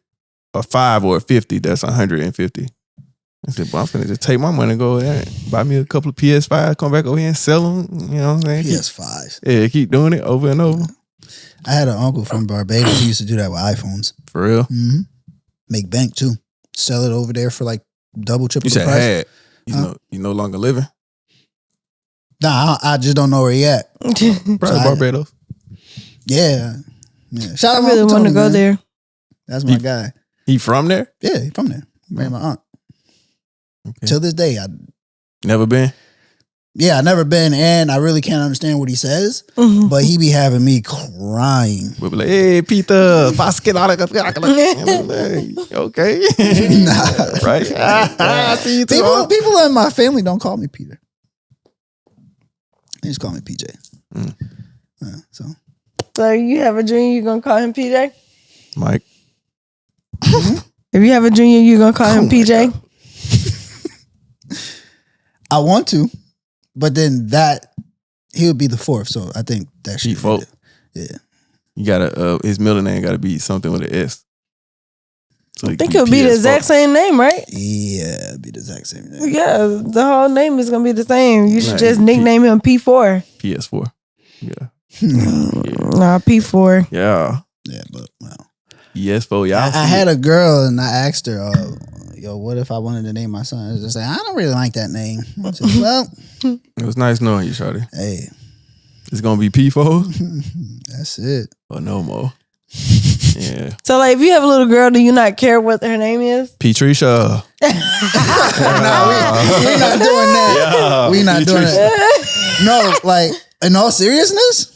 a 5 or a 50 that's $150. I said, well, I'm finna just take my money and go there and buy me a couple of PS5, come back over here and sell them. You know what I'm saying? PS5s. Yeah, keep doing it over and over. I had an uncle from Barbados who used to do that with iPhones. For real? Mm-hmm. Make bank too. Sell it over there for like double, triple You the said price. had. You no longer living? Nah, I just don't know where he at. Probably Barbados. Yeah. Shout I out really Uncle want to Tony, go man. there. That's my guy. He from there? Yeah, he from there. Married my aunt. Okay. Till this day, I Never been? Yeah, I never been, and I really can't understand what he says. But he be having me crying. We'll be like, hey, Peter, okay. Nah, Right? I see you too. People in my family don't call me Peter. They just call me PJ. So you have a junior, you gonna call him PJ? Mike. If you have a junior, you gonna call him PJ? I want to, but then he would be the fourth. So I think that should be it. Yeah. You gotta his middle name gotta be something with an S. So I think it'll be the exact same name, right? Yeah, it'll be the exact same name. Yeah, the whole name is gonna be the same. You should just nickname him P4. PS4. Yeah. Nah, P4. Yeah. Yeah, but wow. PS4, y'all. I had a girl and I asked her, yo, what if I wanted to name my son? I was just like, I don't really like that name. I said, well, it was nice knowing you, shawty. Hey. It's gonna be P4? That's it. Or no more. Yeah. So like, if you have a little girl, do you not care what her name is? Patricia. No, we're not doing that. Yeah, we're not doing that. No, like, in all seriousness,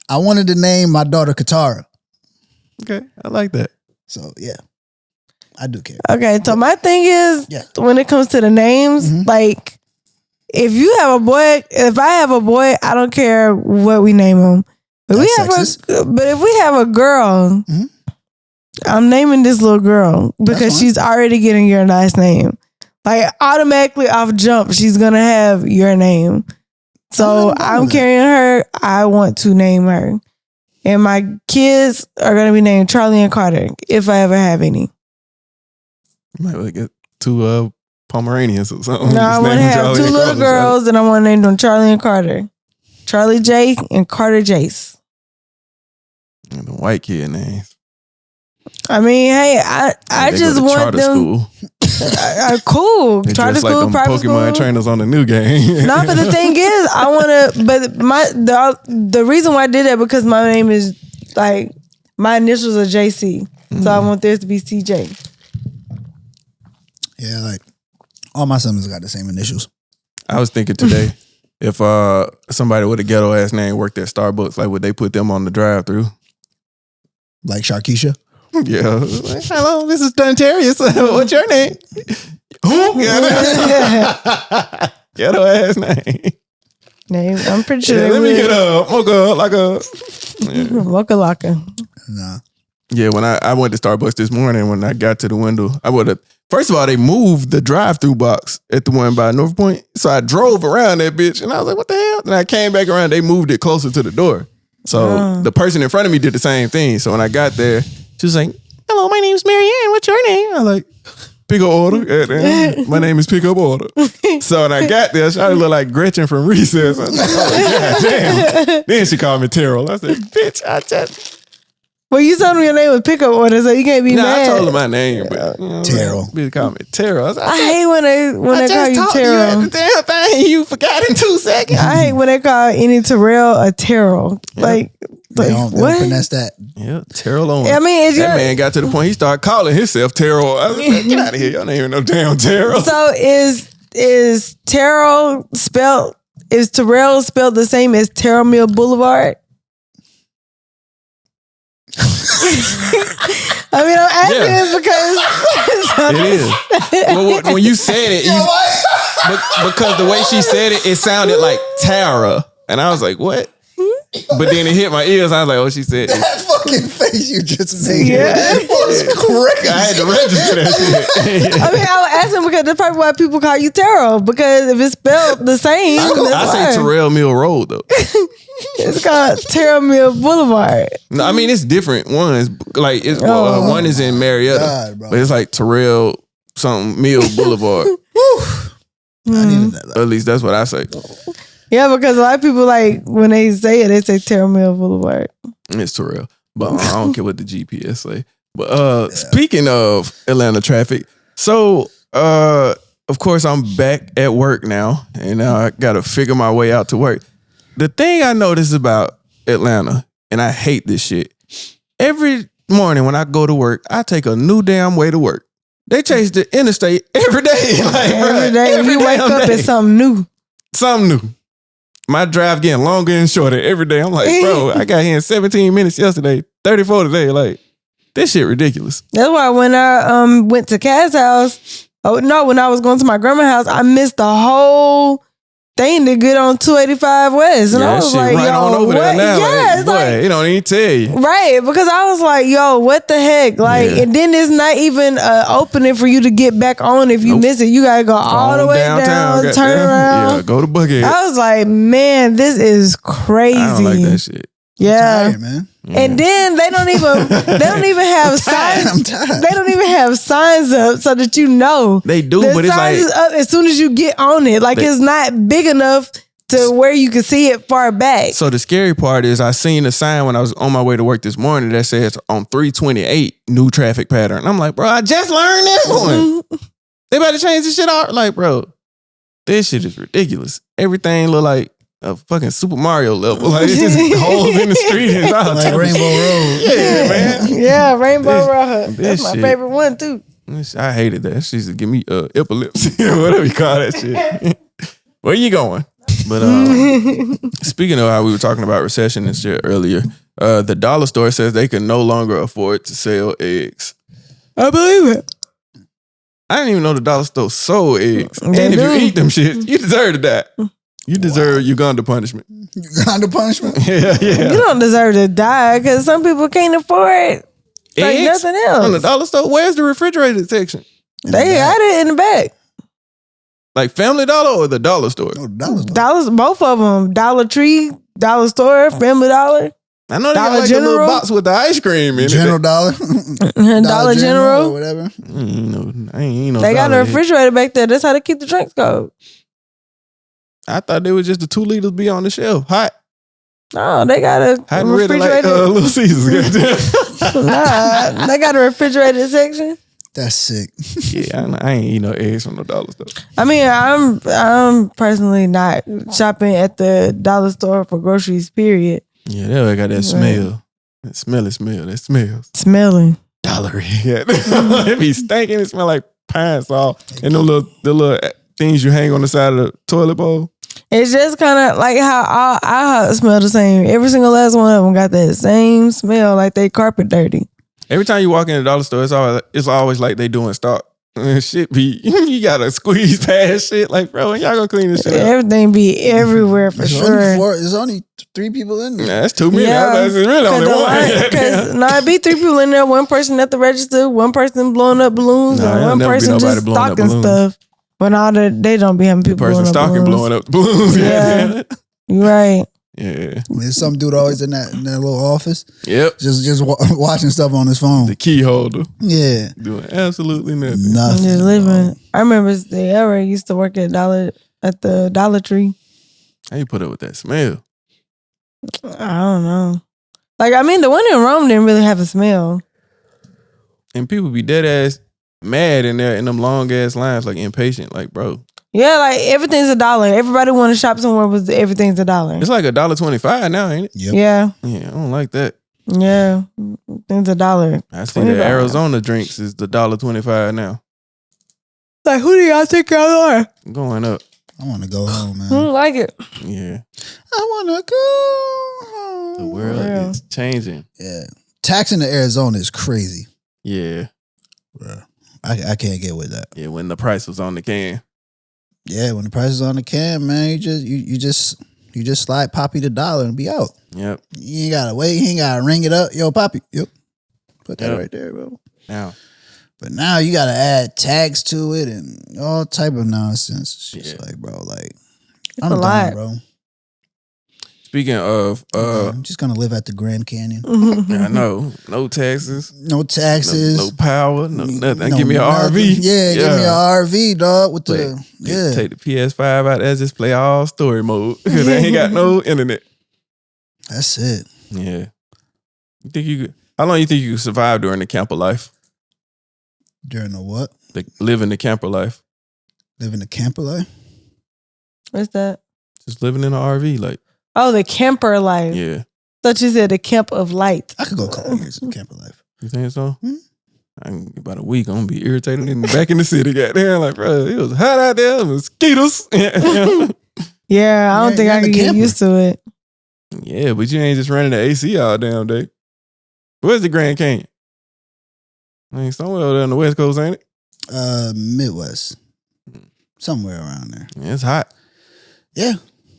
I wanted to name my daughter Katara. Okay, I like that. So, yeah. I do care. Okay, so my thing is, when it comes to the names, like, if I have a boy, I don't care what we name him. But if we have a girl, I'm naming this little girl because she's already getting your last name. Like, automatically off jump, she's gonna have your name. So I'm carrying her. I want to name her. And my kids are gonna be named Charlie and Carter if I ever have any. You might like get two Pomeranians or something. No, I want to have two little girls and I want to name them Charlie and Carter. Charlie J and Carter Jace. And the white kid names. I mean, hey, I just want them. Cool. They Charter dress school, like private Pokemon school. trainers on the new game. No, but the thing is, I want to. But the reason why I did that because my name is like my initials are JC, so I want theirs to be CJ. Yeah, like all my sons got the same initials. I was thinking today, if somebody with a ghetto ass name worked at Starbucks, like would they put them on the drive-through? Like Sharkeisha? Yeah. Like, hello, this is Dontarius. What's your name? Who? Ghetto ass name. I'm pretty sure. Yeah, let me get a mocha laka. Nah. Yeah, when I went to Starbucks this morning, when I got to the window, I would have. First of all, they moved the drive-through box at the one by North Point, so I drove around that bitch, and I was like, "What the hell?" And I came back around. They moved it closer to the door, so the person in front of me did the same thing. So when I got there, she was like, "Hello, my name's Marianne. What's your name?" I was like, "Pick up order." My name is Pick Up Order. So when I got there, she looked like Gretchen from Recess. I was like, "Oh, God damn." Then she called me Terrell. I said, "Bitch, I just." Well, you told me your name was Pickup Order, so you can't be mad. I told her my name, but Terrell. Bitch called me Terrell. I hate when they call you Terrell. You the damn thing you forgot in 2 seconds. I hate when they call any Terrell a Terrell. Yeah. Like They don't finesse that. Yeah, Terrell on. I mean, that man got to the point he started calling himself Terrell. I was like, get out of here. Y'all ain't even no damn Terrell. So is Terrell spelled? Is Terrell spelled the same as Terrell Mill Boulevard? I mean, I'm asking it because it is. Well, when you said it, because the way she said it, it sounded like Tara, and I was like, "What?" But then it hit my ears. I was like, "Oh, she said that fucking face you just made." Yeah, was crazy. I had to register that shit. I mean, I was asking because that's probably why people call you Terrell, because if it's spelled the same, I say Terrell Mill Road though. It's called Terrell Mill Boulevard. No, I mean it's different ones. Like it's one is in Marietta, but it's like Terrell something Mill Boulevard. I needed that. At least that's what I say. Yeah, because a lot of people like when they say it, they say Terrell Mill Boulevard. It's Terrell, but I don't care what the GPS say. But speaking of Atlanta traffic, so of course I'm back at work now, and I got to figure my way out to work. The thing I notice about Atlanta, and I hate this shit, every morning when I go to work, I take a new damn way to work. They change the interstate every day. Like, every day. When you wake up, it's something new. Something new. my drive getting longer and shorter every day. I'm like, bro, I got here in 17 minutes yesterday, 34 today. Like, this shit ridiculous. That's why when I went to Kat's house, when I was going to my grandma's house, I missed the whole thing to get on 285 West. And I was like, right on over there now. Yeah, boy, it don't even tell you. Right, because I was like, yo, what the heck? Like, and then it's not even opening for you to get back on if you miss it. You gotta go all the way downtown, turn around. Yeah, go to Buckhead. I was like, man, this is crazy. I don't like that shit. Yeah, tired, man. And then they don't even have signs. I'm tired. They don't even have signs up so that you know. They do, the but it's signs like is up as soon as you get on it. Like it's not big enough to where you can see it far back. So the scary part is I seen a sign when I was on my way to work this morning that says on 328 new traffic pattern. I'm like, bro, I just learned this one. They better change this shit out. Like, bro, this shit is ridiculous. Everything look like a fucking Super Mario level. Like, it's just holes in the street and all Like Rainbow Road. Yeah, man. Yeah, Rainbow Road. That's my shit. favorite one too. I hated that. She used to give me epilepsy or whatever you call that shit. Where you going? But speaking of how we were talking about recession and shit earlier, the dollar store says they can no longer afford to sell eggs. I believe it. I didn't even know the dollar store sold eggs. They and if do. you eat them shit, you deserve to die. You deserve Uganda punishment. Uganda punishment? Yeah. You don't deserve to die because some people can't afford like Eggs? nothing else. On the dollar store, where's the refrigerated section? They got it in the back. Like Family Dollar or the dollar store? Oh, dollars. Dollars, both of them. Dollar Tree, Dollar Store, Family Dollar, I know they Dollar got like a General? little box with the ice cream in General it. Dollar. Dollar or General. whatever. I ain't no They got a dollar. refrigerator back there. That's how they keep the drinks cold. I thought they was just the 2 liters be on the shelf, hot. No, they got a Hot and ready like refrigerator. Little Caesars. Nah, they got a refrigerated section. That's sick. Yeah, I ain't eat no eggs from no dollar store. I mean, I'm personally not shopping at the dollar store for groceries. Period. Yeah, they got that smell. That smelly smell. That smells Smelling. dollary. Yeah. It be stinking. It smell like pine salt and the little things you hang on the side of the toilet bowl. It's just kind of like how our house smell the same. Every single last one of them got that same smell, like they carpet dirty. Every time you walk in the dollar store, it's always like they doing stock. Shit be, you gotta squeeze past shit. Like, bro, when y'all gonna clean this shit up? Everything be everywhere for sure. There's only 3 people in there. Nah, that's too many. Yeah. That's really only one. Because it be 3 people in there. One person at the register, one person blowing up balloons, Nah, and it'll one never be person nobody just blowing up stocking balloons. stuff. But all they don't be having people Person blowing up stocking balloons. blowing up the balloons. Yeah. You right. Yeah. There's some dude always in that little office, Yep. just watching stuff on his phone. The key holder. Yeah, Doing absolutely nothing. nothing. Just living. I remember the era used to work at the Dollar Tree. How you put up with that smell? I don't know. Like, I mean, the one in Rome didn't really have a smell. And people be dead ass mad in there in them long ass lines, like impatient. Like, bro, Yeah, like everything's $1. Everybody want to shop somewhere with everything's $1. it's like $1.25 now, ain't it? Yep. Yeah, Yeah, I don't like that. yeah, things $1. I see the $20. Arizona drinks is the $1.25 now. Like, who do y'all think y'all are? Going up. I want to go home, man. I don't like it. Yeah. I want to go home. The world Yeah. is changing. Yeah, taxing to Arizona is crazy, Yeah. bro. I can't get with that. Yeah, when the price was on the can. Yeah, when the price is on the can, man, you just slide Poppy the dollar and be out. Yep. You ain't gotta wait. You ain't gotta ring it up. Yo, Poppy. Yep. Put that Yep. right there, bro. Now. But now you gotta add tax to it and all type of nonsense. It's just Yeah. like, bro, like It's I'm a done, lot. bro. Speaking of, I'm just gonna live at the Grand Canyon. I know, no taxes, No taxes. no power, no nothing. no Give me an nothing. RV. Yeah, give me an RV, dog. With Play- the yeah. Take the PS5 out there, just play all story mode because they ain't got no internet. That's it. Yeah. You think you could? How long you think you could survive during the camper life? During the what? Living the camper life, Living the camper life. What's that? just living in an RV, like Oh, the camper life. yeah. Thought you said the camp of light. I could go a couple years in camper life. You think so? Hmm? I can about a week. I'm gonna be irritated back in the city. Goddamn, like bro, it was hot out there, mosquitoes. Yeah, I don't think You're I in the can get camper. used to it. Yeah, but you ain't just running the AC all damn day. Where's the Grand Canyon? I mean, somewhere over there on the West Coast, ain't it? Midwest. Somewhere around there. Yeah, it's hot. Yeah.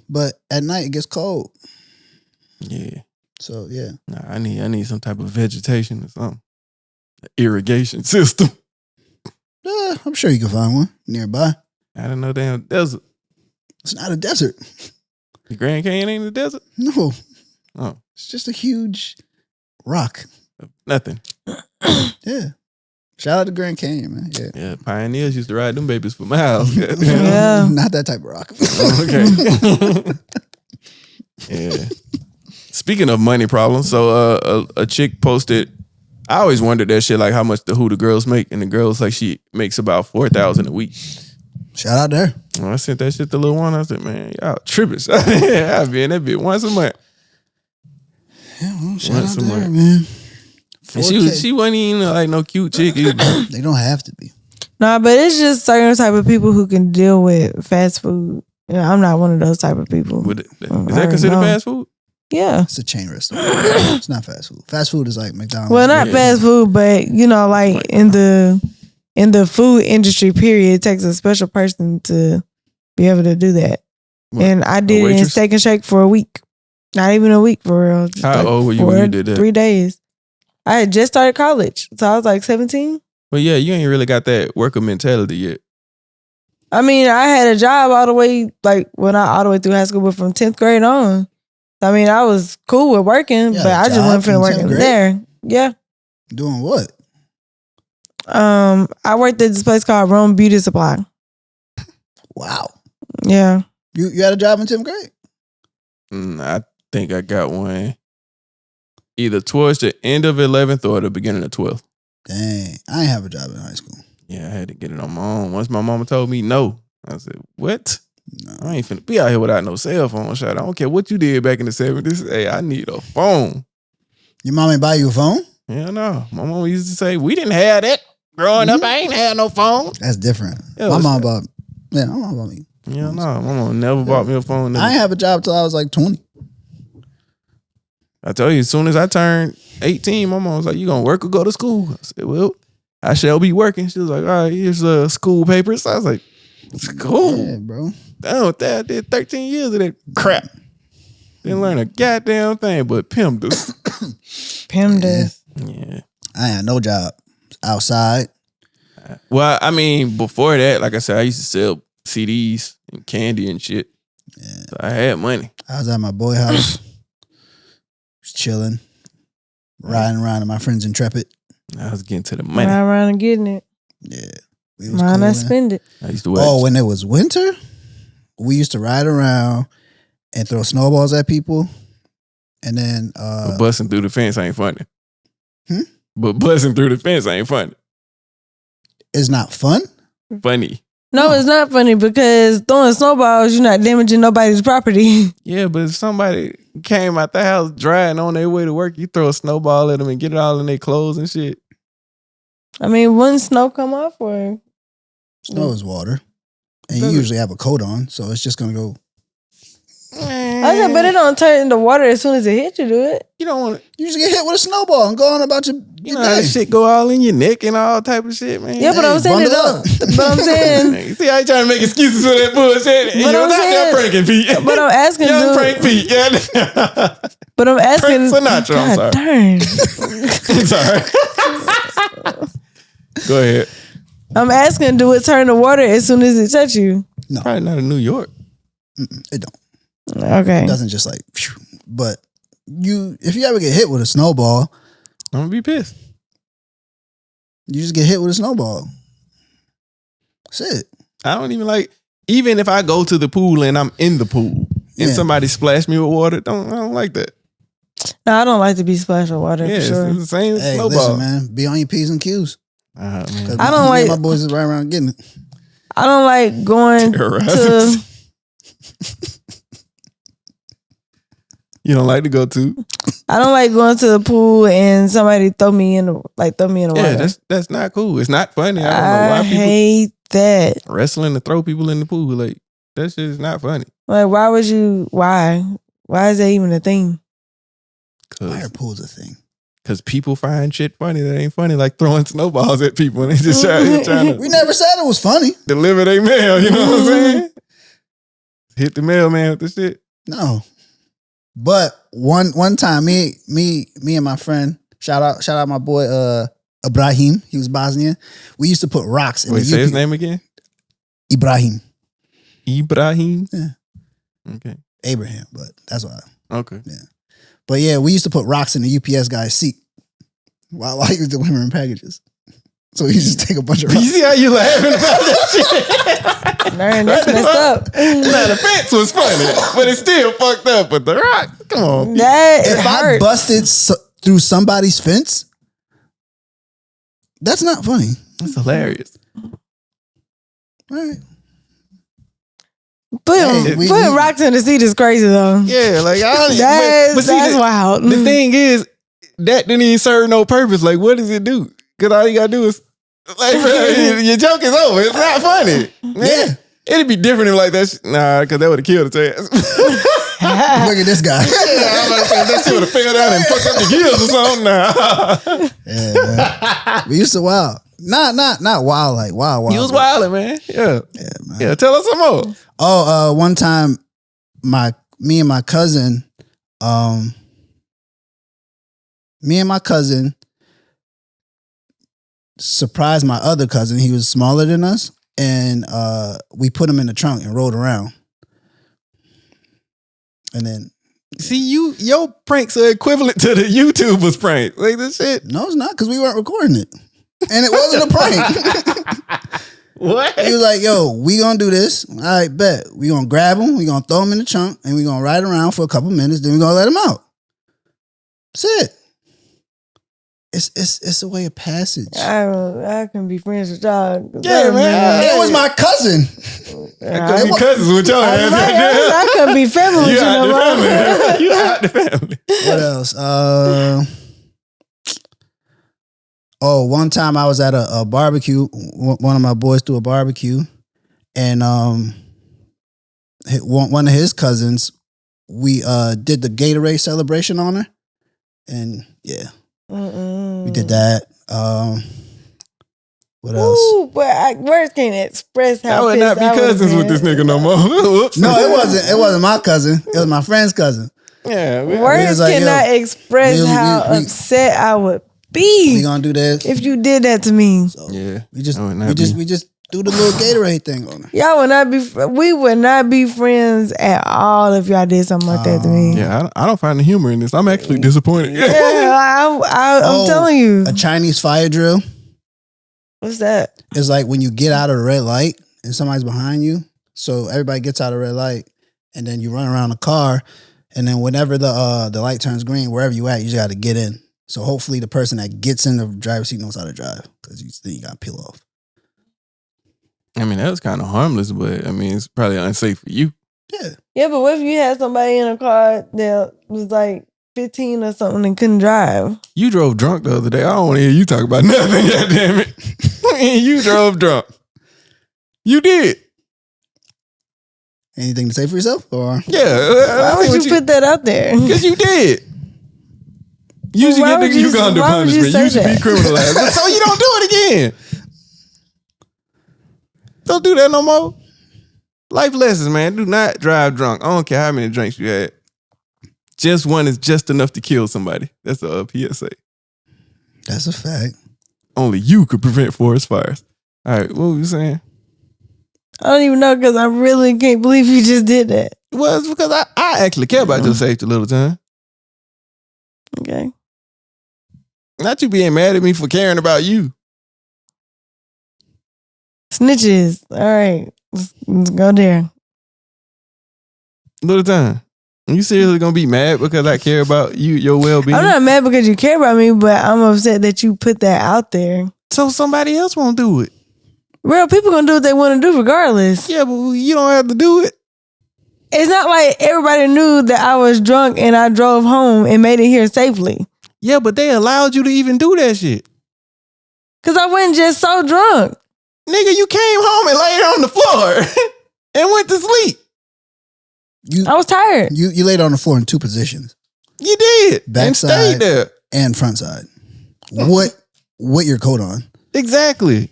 But at night it gets cold. Yeah. So yeah. Nah, I need some type of vegetation or something. An irrigation system. I'm sure you can find one nearby. I don't know damn desert. It's not a desert. The Grand Canyon ain't a desert? No. Oh, It's just a huge rock. nothing. Yeah. Shout out to Grand Canyon, man. Yeah. Yeah, pioneers used to ride them babies for miles. Yeah. Not that type of rock. Okay. Yeah. Speaking of money problems, so a chick posted. I always wondered that shit, like how much the Hooter Girls make, and the girls like she makes about $4,000 a week. Shout out to her. When I sent that shit to Lil One, I said, "Man, y'all tripping." I'll be in that bitch once a month. Yeah, well, shout Once out a to her, month. man. And 4K. she wasn't even like no cute chick either. They don't have to be. Nah, but it's just certain type of people who can deal with fast food. Yeah, I'm not one of those type of people. Is that considered know. fast food? Yeah. It's a chain restaurant. It's not fast food. Fast food is like McDonald's. Well, not Yeah. fast food, but you know, like in the food industry, period, it takes a special person to be able to do that. What, and I did it in waitress? Steak and Shake for a week. Not even a week, for real. Just How old were you when you did that? 3 days. I had just started college, so I was like 17. Well, yeah, you ain't really got that worker mentality yet. I mean, I had a job all the way, like when I all the way through high school, but from 10th grade on. I mean, I was cool with working, Yeah, but I just job wasn't finna from work 10th in grade? there. Yeah. Doing what? I worked at this place called Rome Beauty Supply. Wow. Yeah. You had a job in 10th grade? I think I got one either towards the end of 11th or the beginning of 12th. Dang. I ain't have a job in high school. Yeah, I had to get it on my own. Once my mama told me no, I said, what? No. I ain't finna be out here without no cell phone shot. I don't care what you did back in the 70s. Hey, I need a phone. Your mom ain't buy you a phone? Hell no. My mama used to say, we didn't have that. Growing up, I ain't had no phone. That's different. Yeah, my mom what's bought my mom bought me. Yeah, no. My mama never bought me a phone. I ain't have a job till I was like 20. I tell you, as soon as I turned 18, my mom was like, you gonna work or go to school? I said, well, I shall be working. She was like, all right, here's school papers. I was like, school? Yeah, bro. Done with that. I did 13 years of that crap. Didn't learn a goddamn thing but PIM do. Pim does. Yeah. I ain't had no job outside. Well, I mean, before that, like I said, I used to sell CDs and candy and shit. Yeah. So I had money. I was at my boy house, just chilling, riding around in my friend's Intrepid. I was getting to the money. Ride around and getting it. Yeah. We was Mine, I coolin'. spend it. I used to watch. Oh, when it was winter, we used to ride around and throw snowballs at people. And then But busting through the fence ain't funny. Hmm? But busting through the fence ain't funny. it's not fun. Funny. No, it's not funny because throwing snowballs, you're not damaging nobody's property. Yeah, but if somebody came out the house dry and on their way to work, you throw a snowball at them and get it all in their clothes and shit. I mean, wouldn't snow come off or? Snow is water. And you Does it? usually have a coat on, so it's just gonna go. I said, but it don't turn into water as soon as it hits you, do it? You don't want to, You just get hit with a snowball and go on about your you know how that shit go all in your neck and all type of shit, man. Yeah, but I'm saying it bundle don't. But I'm saying, You see how you trying to make excuses for that bullshit? But I'm saying- pranking Pete. but I'm asking, Young dude. prank Pete. Yeah. But I'm asking. Frank Sinatra, I'm God darn. Sorry. Go ahead. I'm asking, do it turn to water as soon as it touch you? No, Probably not in New York. it don't. Okay. It doesn't just like. Phew. But if you ever get hit with a snowball, I'm gonna be pissed. you just get hit with a snowball. That's it. I don't even like. Even if I go to the pool and I'm in the pool and Yeah. somebody splash me with water, I don't like that. No, I don't like to be splashed with water Yeah, for sure. it's the same Hey, snowball. listen, man. Be on your P's and Q's. 'Cause I don't me like- and my boys is right around getting it. I don't like going Terrorizing. to. You don't like to go to? I don't like going to the pool and somebody throw me in the Yeah, water. that's not cool. It's not funny. I don't know I why people hate that. wrestling to throw people in the pool. Like That shit is not funny. Like, why would you? Why? Why is that even a thing? Fire pool's a thing. Because people find shit funny that ain't funny, like throwing snowballs at people and they just trying to We never said it was funny. deliver their mail. You know what I'm saying? Hit the mailman with the shit. No. But one time, me and my friend, shout out my boy Ibrahim. He was Bosnian. We used to put rocks in Wait, the say his name again? Ibrahim. Ibrahim? Yeah. Okay. Abraham, but that's why. Okay. Yeah. But yeah, we used to put rocks in the UPS guy's seat while he was delivering packages. So he just take a bunch of rocks. You see how you laughing about that shit? Man, that's messed up. Now the fence was funny, but it's still fucked up. But the rock, come on. That If I hurts. busted through somebody's fence, that's not funny. That's hilarious. All right. Putting rocks in the seat is crazy though. Yeah, like I don't. That's see, wild. The thing is, that didn't even serve no purpose. Like, what does it do? Because all you gotta do is, like, bro, your joke is over. It's not funny. Yeah. It'd be different if like that. Nah, because that would have killed its ass. Look at this guy. Yeah, I'm about to say that shit would have fell down and fucked up the gills or something. Nah. Yeah, man. We used to wild. Not wild like wild. You was wilding, man. Yeah. Yeah, man. Yeah, tell us some more. Oh, one time, me and my cousin surprised my other cousin. He was smaller than us, and we put him in the trunk and rode around. And then, See, your pranks are equivalent to the YouTubers prank. Like this shit. no, it's not because we weren't recording it, and it wasn't a prank. What? He was like, "Yo, we gonna do this. All right, bet. We gonna grab him. We gonna throw him in the trunk, and we gonna ride around for a couple minutes. Then we gonna let him out. That's it. It's a way of passage. I can be friends with y'all. Yeah, man. It was my cousin. I could be cousins with your ass. I could be family with You you. out no the more. family. You out the family. What else? One time I was at a barbecue. One of my boys threw a barbecue, and one of his cousins, we did the Gatorade celebration on her, and yeah, we did that. What else? Ooh, but words can't express how I would not be pissed I would've cousins with been. this nigga no more. Whoops. No, it wasn't. It wasn't my cousin. It was my friend's cousin. Yeah. Words was like, cannot yo, express how we- upset I would We be gonna do this. if you did that to me. So Yeah. we just I would not we just do the little Gatorade thing on her. Y'all would not be. We would not be friends at all if y'all did something like that to me. Yeah, I don't find the humor in this. I'm actually disappointed. Yeah, I'm telling you. A Chinese fire drill What's that? is like when you get out of the red light and somebody's behind you. So everybody gets out of the red light, and then you run around the car, and then whenever the light turns green, wherever you at, you just got to get in. So hopefully the person that gets in the driver's seat knows how to drive, because then you got to peel off. I mean, that was kind of harmless, but I mean, it's probably unsafe for you. Yeah. Yeah, but what if you had somebody in a car that was like 15 or something and couldn't drive? You drove drunk the other day. I don't want to hear you talk about nothing, goddammit. You drove drunk. You did. Anything to say for yourself? Or Yeah. Why would you put that out there? Because you did. You should Why get would the you- Uganda why would you punishment. say You should be that? criminalized. But so you don't do it again. Don't do that no more. Life lessons, man. Do not drive drunk. I don't care how many drinks you had. Just one is just enough to kill somebody. That's a PSA. that's a fact. Only you could prevent forest fires. All right, what were you saying? I don't even know because I really can't believe you just did that. Well, it's because I actually care about your safety a little time. Okay. Not you being mad at me for caring about you. Snitches. All right. Let's go there. Little time. You seriously gonna be mad because I care about you, your well-being? I'm not mad because you care about me, but I'm upset that you put that out there. So somebody else won't do it. Real people gonna do what they want to do regardless. Yeah, but you don't have to do it. It's not like everybody knew that I was drunk and I drove home and made it here safely. Yeah, but they allowed you to even do that shit. Cause I wasn't just so drunk. Nigga, you came home and laid on the floor. and went to sleep. I was tired. You laid on the floor in two positions. You did. Back and side stayed there. and front side. What your coat on? Exactly.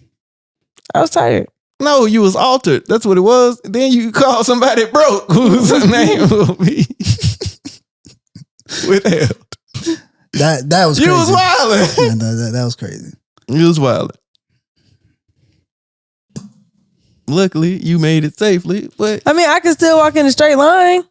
I was tired. No, you was altered. That's what it was. Then you call somebody broke whose name will be withheld. That was crazy. You was wilding. Yeah, that was crazy. You was wilding. Luckily, you made it safely, but I mean, I could still walk in a straight line.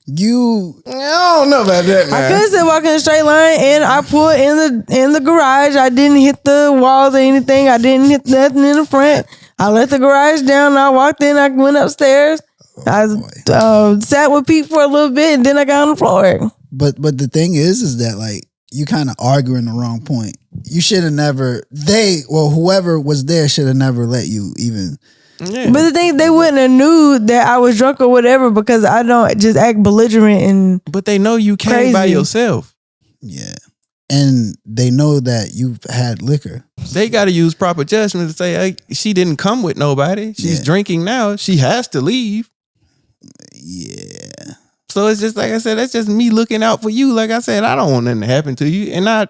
I don't know about that, man. I could still walk in a straight line, and I pulled in the garage. I didn't hit the walls or anything. I didn't hit nothing in the front. I let the garage down. I walked in. I went upstairs. I sat with Pete for a little bit, and then I got on the floor. But the thing is that like you kind of arguing the wrong point. You should have never. Whoever was there should have never let you even. Yeah. But the thing, they wouldn't have knew that I was drunk or whatever because I don't just act belligerent and. But they know you came crazy. by yourself. Yeah, and they know that you've had liquor. They got to use proper judgment to say, hey, she didn't come with nobody. She's drinking now. She has to leave. Yeah. So it's just like I said, that's just me looking out for you. Like I said, I don't want nothing to happen to you. And I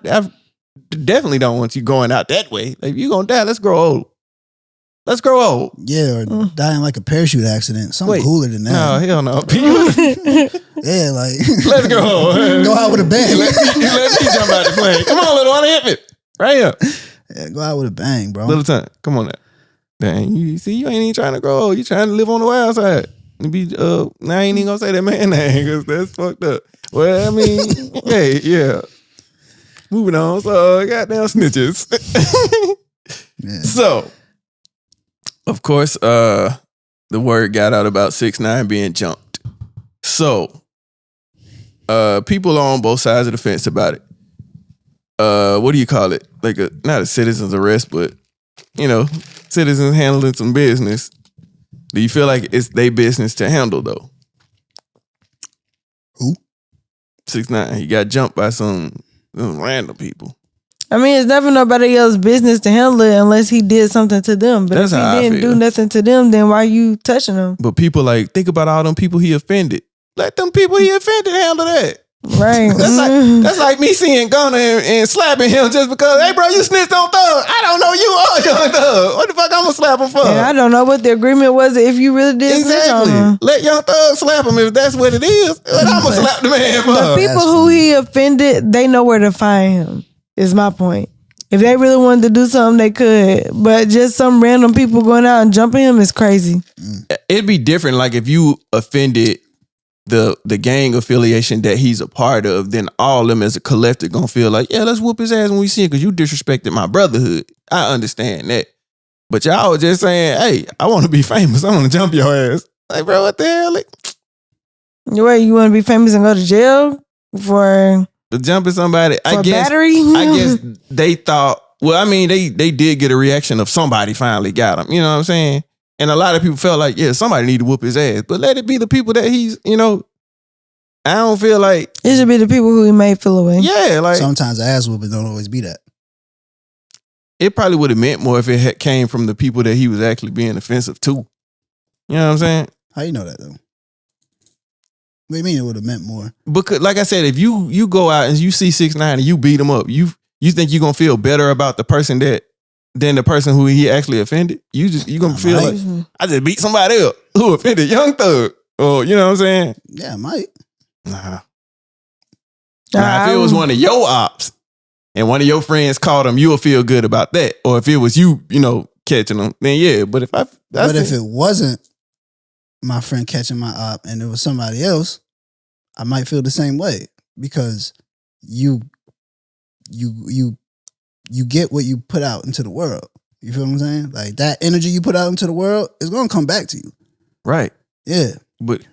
definitely don't want you going out that way. Like, if you're going to die, let's grow old. Let's grow old. Yeah, or dying like a parachute accident. Something cooler than that. No, hell no. Yeah, like. Let's go. Go out with a bang. Let me jump out the plane. Come on, little one, hit me. Right here. Yeah, go out with a bang, bro. Little time. Come on now. Dang, you see, you ain't even trying to grow old. You trying to live on the wild side. I ain't even gonna say that man name because that's fucked up. Well, I mean, hey, yeah. Moving on. So, goddamn snitches. Yeah. So, of course, the word got out about 6ix9ine being jumped. So, people are on both sides of the fence about it. What do you call it? Like not a citizen's arrest, but citizens handling some business. Do you feel like it's their business to handle though? Who? 6ix9ine. He got jumped by some random people. I mean, it's never nobody else's business to handle it unless he did something to them. But That's if how I he didn't feel. do nothing to them, then why you touching them? But people think about all them people he offended. Let them people he offended handle that. Right. That's like me seeing Gunna and slapping him just because, hey bro, you snitched on Thug. I don't know you or Young Thug. What the fuck I'm gonna slap him for? And I don't know what the agreement was if you really did snitch on him. Exactly. Let Young Thug slap him if that's what it is. What I'm gonna slap the man for? The people who he offended, they know where to find him, is my point. If they really wanted to do something, they could. But just some random people going out and jumping him is crazy. It'd be different like if you offended the gang affiliation that he's a part of, then all of them as a collective gonna feel like, yeah, let's whoop his ass when we see him because you disrespected my brotherhood. I understand that. But y'all was just saying, hey, I want to be famous. I want to jump your ass. Like, bro, what the hell? Like, Wait, you want to be famous and go to jail for jumping somebody? I guess battery? I guess they thought, well, I mean, they did get a reaction of somebody finally got him. You know what I'm saying? And a lot of people felt like, yeah, somebody need to whoop his ass. But let it be the people that he's, I don't feel like... It should be the people who he made feel away. Yeah, like... Sometimes ass whooping don't always be that. It probably would have meant more if it came from the people that he was actually being offensive to. You know what I'm saying? How you know that, though? What do you mean it would have meant more? Because, like I said, if you go out and you see 6ix9ine and you beat him up, you think you're going to feel better about the person than the person who he actually offended? You gonna feel like I just beat somebody up who offended Young Thug. Or you know what I'm saying? Yeah, I might. Nah, if it was one of your ops and one of your friends caught him, you'll feel good about that. Or if it was you, catching them, then yeah. But if it wasn't my friend catching my op and it was somebody else, I might feel the same way because you get what you put out into the world. You feel what I'm saying? Like that energy you put out into the world is going to come back to you. Right. Yeah. But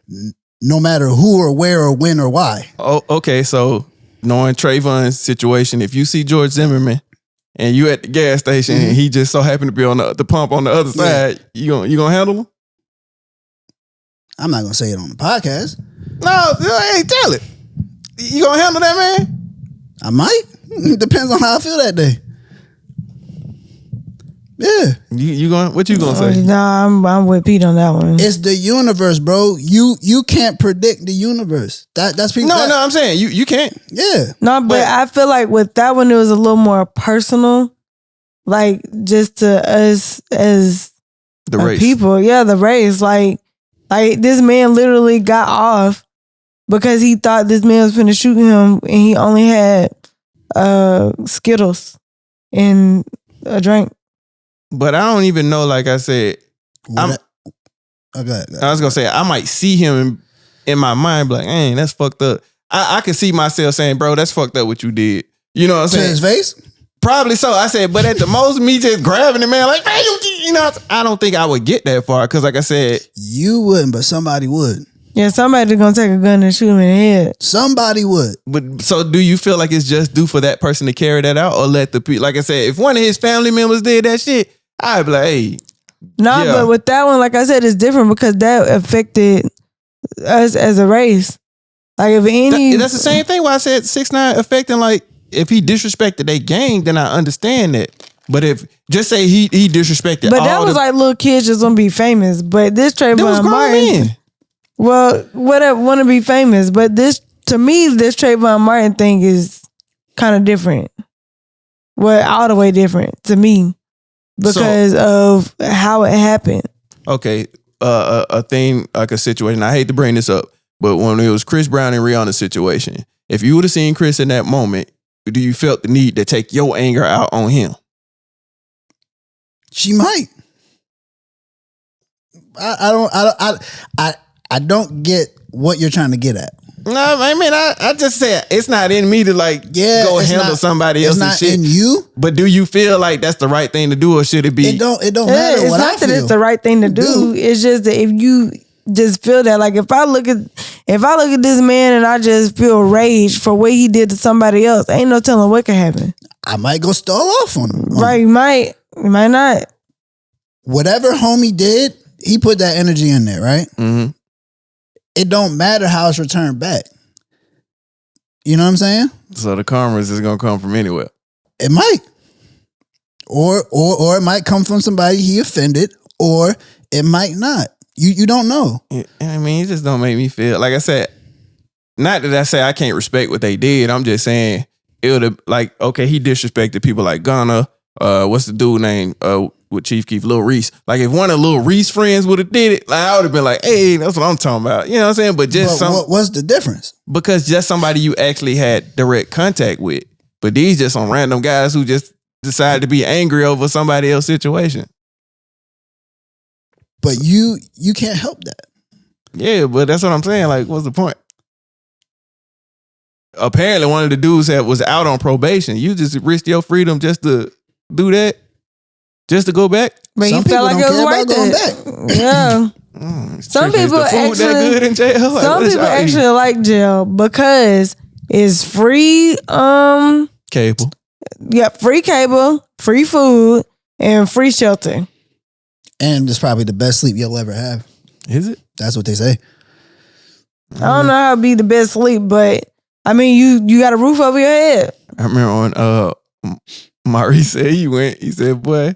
no matter who or where or when or why. Oh, okay. So knowing Trayvon's situation, if you see George Zimmerman and you at the gas station and he just so happened to be on the pump on the other side, you gonna handle him? I'm not going to say it on the podcast. No, hey, tell it. You gonna handle that man? I might. It depends on how I feel that day. Yeah. You going? What you gonna say? Nah, I'm with Pete on that one. It's the universe, bro. You can't predict the universe. That's people. No, I'm saying you can't. Yeah. No, but I feel like with that one, it was a little more personal. Like, just to us as The race. people. Yeah, the race. Like this man literally got off because he thought this man was finna shoot him and he only had Skittles and a drink. But I don't even know. Like I said, Okay. I was gonna say I might see him in my mind, be like, "Dang, that's fucked up." I can see myself saying, "Bro, that's fucked up what you did." You know what I'm To saying? his face? Probably so. I said, but at the most, me just grabbing the man, like, "Man, you know," I don't think I would get that far because, like I said, You wouldn't, but somebody would. Yeah, somebody's gonna take a gun and shoot him in the head. Somebody would. but so do you feel like it's just due for that person to carry that out, or let the people? Like I said, if one of his family members did that shit, I'd be like, "Hey, No, Yeah. but with that one, like I said, it's different because that affected us as a race. Like if any, that's the same thing." Why I said 6ix9ine affecting, like, if he disrespected their gang, then I understand that. But if just say he disrespected, But all that was like little kids just want to be famous. But this that was Trayvon grown Martin, men. well, whatever, want to be famous. But this, to me, this Trayvon Martin thing is kind of different. Well, all the way different to me because of how it happened. Okay, a thing, like a situation. I hate to bring this up, but when it was Chris Brown and Rihanna's situation, if you would have seen Chris in that moment, do you felt the need to take your anger out on him? She might. I don't get what you're trying to get at. No, I mean, I just said it's not in me to go it's handle not- somebody It's else's not shit. in you. But do you feel like that's the right thing to do, or should it be? It don't Yeah, matter it's what I not that feel. it's the right thing to do. It's just that if you just feel that, like if I look at this man and I just feel rage for what he did to somebody else, ain't no telling what could happen. I might go stall off on him. Right? You might not. Whatever homie did, he put that energy in there, right? Mhm. It don't matter how it's returned back. You know what I'm saying? So the karma is just gonna come from anywhere. It might. Or it might come from somebody he offended, or it might not. You don't know. I mean, it just don't make me feel, like I said, not that I say I can't respect what they did. I'm just saying it would have, like, okay, he disrespected people like Ghana. What's the dude name? With Chief Keef, Lil Reese. Like, if one of Lil Reese friends would have did it, like, I would have been like, hey, that's what I'm talking about. You know what I'm saying? But just what's the difference? because just somebody you actually had direct contact with. But these just some random guys who just decided to be angry over somebody else's situation. But you can't help that. Yeah, but that's what I'm saying. Like, what's the point? Apparently, one of the dudes that was out on probation. You just risked your freedom just to do that, just to go back. But Some he felt like people it was don't care worth about it. Yeah. Some Tricky. Is people the food actually, that good in jail? Like, some what is people y'all eating? actually like jail because it's free. Cable. Yeah, free cable, free food, and free shelter. And it's probably the best sleep you'll ever have. Is it? That's what they say. I don't know how to be the best sleep, but I mean, you got a roof over your head. I remember when Maurice said he said, boy,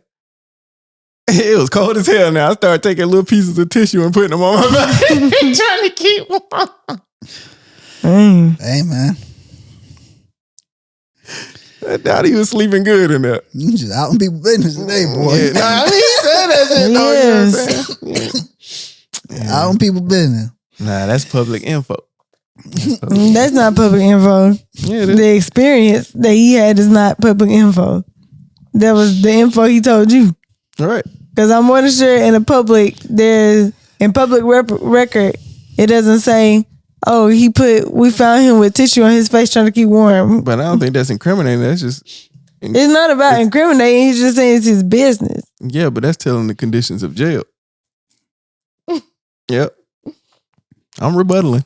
it was cold as hell now. I started taking little pieces of tissue and putting them on my back. Trying to keep warm. Hey, man. I doubt he was sleeping good in there. You just out in people's business today, boy. Yeah, nah, I mean, he said that shit, though. You know what I'm saying? Out in people's business. Nah, that's public info. That's not public info. Yeah, it is. The experience that he had is not public info. That was the info he told you. All right. Because I'm more than sure in public record, it doesn't say, oh, we found him with tissue on his face trying to keep warm. But I don't think that's incriminating. That's just... It's not about incriminating. He's just saying it's his business. Yeah, but that's telling the conditions of jail. Yep. I'm rebuttaling.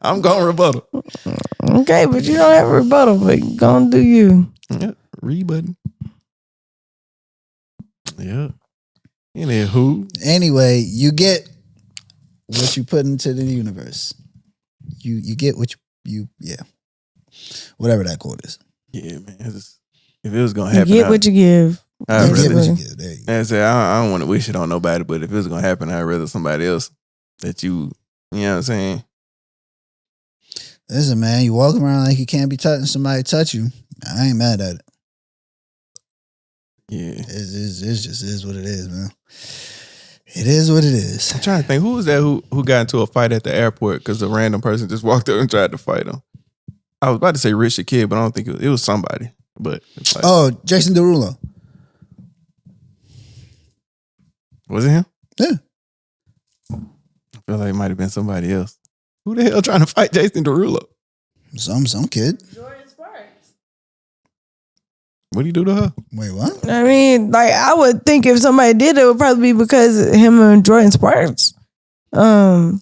I'm going rebuttal. Okay, but you don't have a rebuttal, but gonna do you. Yep. Rebutting. Yeah. Anywho. Anyway, you get what you put into the universe. You get what you whatever that quote is. Yeah, man. If it was gonna You happen, get what you give. I'd You get rather. what you get. There you go. I said I don't want to wish it on nobody, but if it was gonna happen, I'd rather somebody else that you know what I'm saying. Listen, man, you walk around like you can't be touching somebody touch you. I ain't mad at it. Yeah. It just is what it is, man. It is what it is. I'm trying to think, who was that who got into a fight at the airport because a random person just walked up and tried to fight him? I was about to say Richard Kidd, but I don't think it was somebody. But it's like, Oh, Jason Derulo. was it him? Yeah. I feel like it might have been somebody else. Who the hell trying to fight Jason Derulo? Some kid. Jordan Sparks. What do you do to her? Wait, what? I mean, like, I would think if somebody did, it would probably be because of him and Jordan Sparks. I don't know.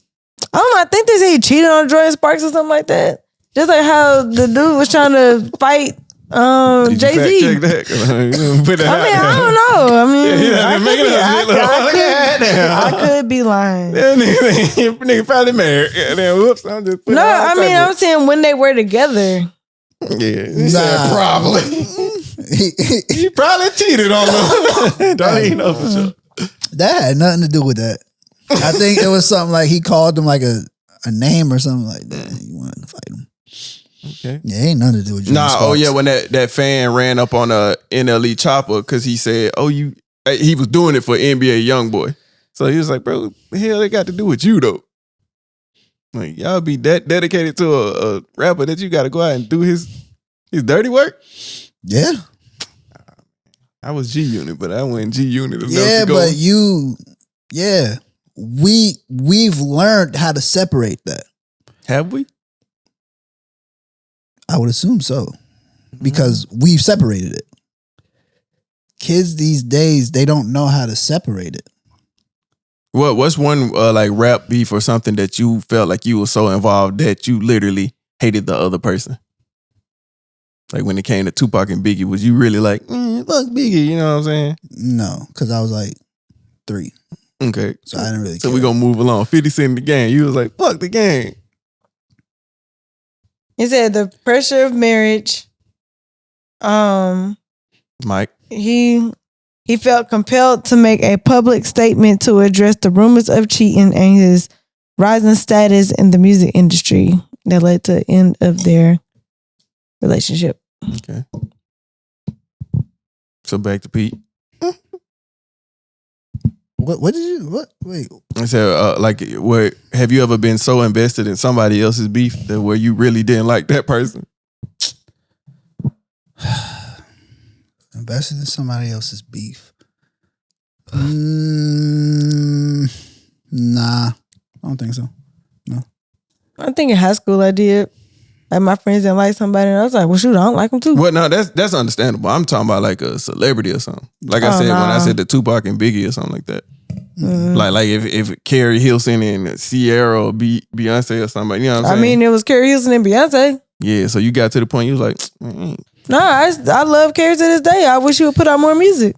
I think they say he cheated on Jordan Sparks or something like that. Just like how the dude was trying to fight Did Jay-Z. you fact check that? Put that out I there. don't know. I mean, Yeah, I, making could be, us shit look I could be lying. That nigga probably married. Yeah, then whoops, I'm just putting No, all I type mean, of- I'm saying when they were together. Yeah, Nah. probably. He probably cheated on them. Don't even know for sure. That had nothing to do with that. I think it was something like he called him like a name or something like that. You wanted to fight him. Okay. Yeah, ain't nothing to do with Jordan Nah, Sparks. oh yeah, when that fan ran up on a NLE Chopper because he said, he was doing it for NBA YoungBoy. So he was like, bro, the hell they got to do with you though? Like, y'all be that dedicated to a rapper that you got to go out and do his dirty work? Yeah. I was G Unit, but I went G Unit. Yeah, but we've learned how to separate that. Have we? I would assume so. Because we've separated it. Kids these days, they don't know how to separate it. What's one like rap beef or something that you felt like you were so involved that you literally hated the other person? Like when it came to Tupac and Biggie, was you really like, fuck Biggie, you know what I'm saying? No, because I was like 3. Okay. So I didn't really So care. we gonna move along. 50 Cent in the game. You was like, fuck the game. He said the pressure of marriage. Mike. He felt compelled to make a public statement to address the rumors of cheating and his rising status in the music industry that led to the end of their relationship. Okay. So back to Pete. What did you, what? Wait. I said, where have you ever been so invested in somebody else's beef that where you really didn't like that person? Invested in somebody else's beef. Nah, I don't think so. No. I think in high school I did. Like my friends didn't like somebody, and I was like, well, shoot, I don't like them too. Well, no, that's understandable. I'm talking about like a celebrity or something. Like I Oh, said, when I nah. said the Tupac and Biggie or something like that. Mhm. Like if Carrie Hilson and Sierra or Beyonce or somebody, you know what I'm I saying? mean, it was Carrie Hilson and Beyonce. Yeah, so you got to the point you was like, No, I love Carrie to this day. I wish she would put out more music.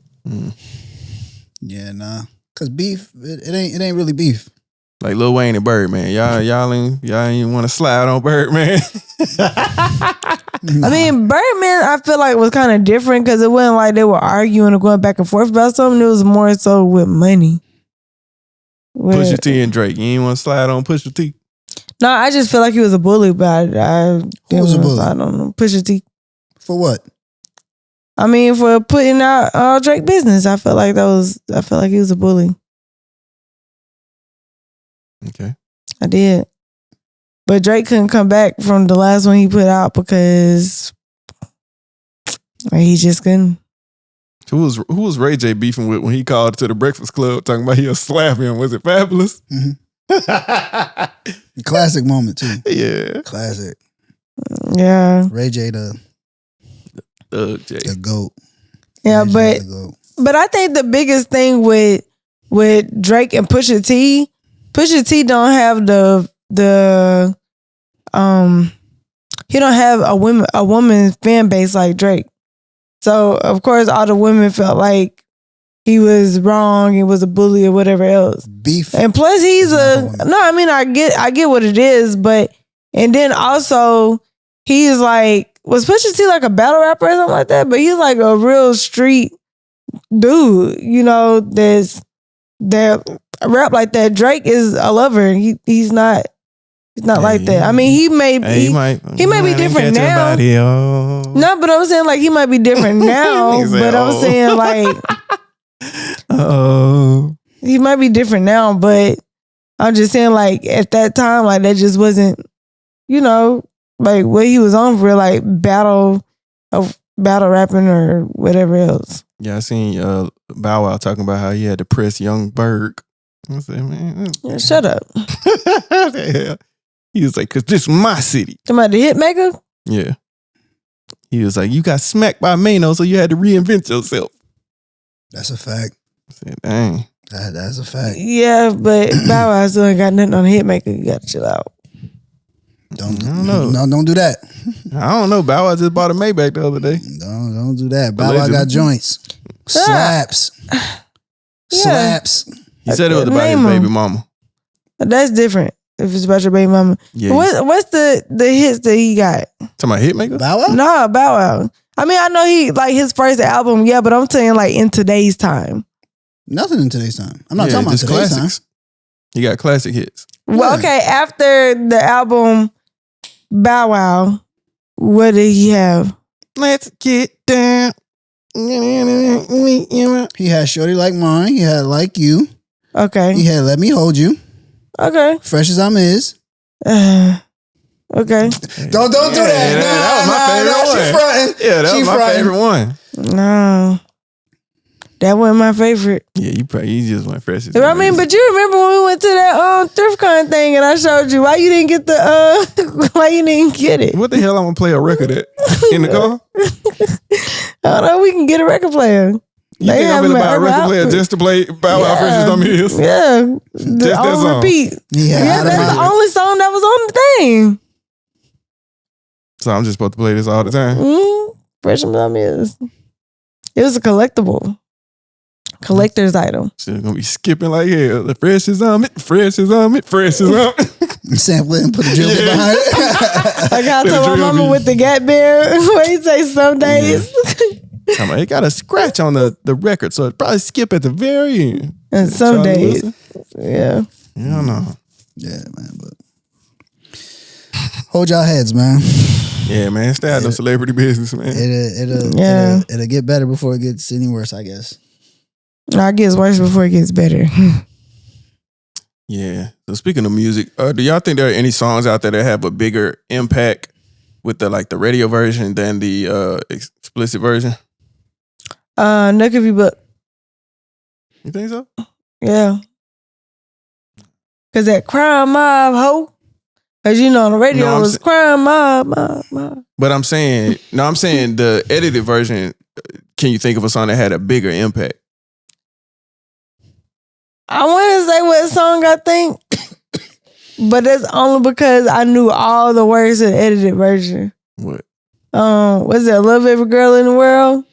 Yeah, nah. Cause beef, it ain't really beef. like Lil Wayne and Birdman. Y'all ain't want to slide on Birdman. I mean, Birdman, I feel like was kind of different because it wasn't like they were arguing or going back and forth about something. It was more so with money. Pusha T and Drake. You ain't want to slide on Pusha T? No, I just feel like he was a bully, but I Who was a bully? I don't know. Pusha T. For what? I mean, for putting out Drake business, I feel like he was a bully. Okay. I did. But Drake couldn't come back from the last one he put out because he just couldn't. Who was Ray J beefing with when he called to the Breakfast Club talking about he'll slap him? Was it Fabulous? Mm-hmm. Classic moment too. Yeah. Classic. Yeah. Ray J the J. GOAT. Yeah, Ray J the GOAT. but I think the biggest thing with Drake and Pusha T don't have he don't have a woman fan base like Drake. So of course all the women felt like he was wrong, he was a bully or whatever else. Beef. And plus I get what it is, but and then also he's like was Pusha T like a battle rapper or something like that? But he's like a real street dude, you know, that rap like that. Drake is a lover. He's not like that. I mean, he may be different now. No, but I'm saying like he might be different now. But I'm saying like, he might be different now. But I'm just saying like at that time, like that just wasn't, you know, like what he was on for, like battle rapping or whatever else. Yeah, I seen Bow Wow talking about how he had to press Young Berg. I said, man, Yeah, shut up. yeah. He was like, "Cause this is my city." Talking about the Hitmaker? Yeah. He was like, "You got smacked by Mano, so you had to reinvent yourself." That's a fact. I said, "Dang." That's a fact. Yeah, but Bow Wow still ain't got nothing on the Hitmaker. You gotta chill out. Don't do that. I don't know. Bow Wow just bought a Maybach the other day. Don't do that. Bow Wow got joints. Slaps. Slaps. He said it was about his baby mama. That's different. If it's about your baby mama. Yeah. What's the hits that he got? Talking about Hitmaker? Bow Wow? No, Bow Wow. I mean, I know he like his first album, yeah, but I'm saying like in today's time. Nothing in today's time. I'm not talking about just today's classics. time. He got classic hits. Well, okay, after the album Bow Wow, what did he have? Let's get down. He had Shorty Like Mine. He had Like You. Okay. He had Let Me Hold You. Okay. Fresh as I'm Is. Okay. Don't do that. That was my favorite one. She fronting. Yeah, that was my favorite one. No. That wasn't my favorite. Yeah, you just went fresh as I mean, but you remember when we went to that ThriftCon thing and I showed you why you didn't get why you didn't get it? What the hell I'm gonna play a record at? In the car? I don't know, we can get a record player. You think I'm gonna buy a record player just to play Bow Wow Fresh as I'm Is? Yeah. Just that on song. repeat. Yeah, that's the only song that was on the thing. So I'm just supposed to play this all the time? Fresh as I'm Is. It was a collectible. Collector's item. Still gonna be skipping like hell. The fresh is on it, fresh is on it, fresh is on it. Sample it and put a drill bit behind it. Like I told my mama with the Gap Bear, where he say some days. Yeah. It got a scratch on the record, so it probably skip at the very end. And some days. Yeah. I don't know. Yeah, man, but hold y'all heads, man. Yeah, man. Stay out of celebrity business, man. It'll get better before it gets any worse, I guess. No, it gets worse before it gets better. Yeah. So speaking of music, do y'all think there are any songs out there that have a bigger impact with the radio version than the explicit version? Nook if you book. You think so? Yeah. Cause that crime mob hoe. Cause you know on the radio it was crime mob. But I'm saying the edited version. Can you think of a song that had a bigger impact? I want to say what song I think, but that's only because I knew all the words of the edited version. What? What's that? Love Every Girl in the World.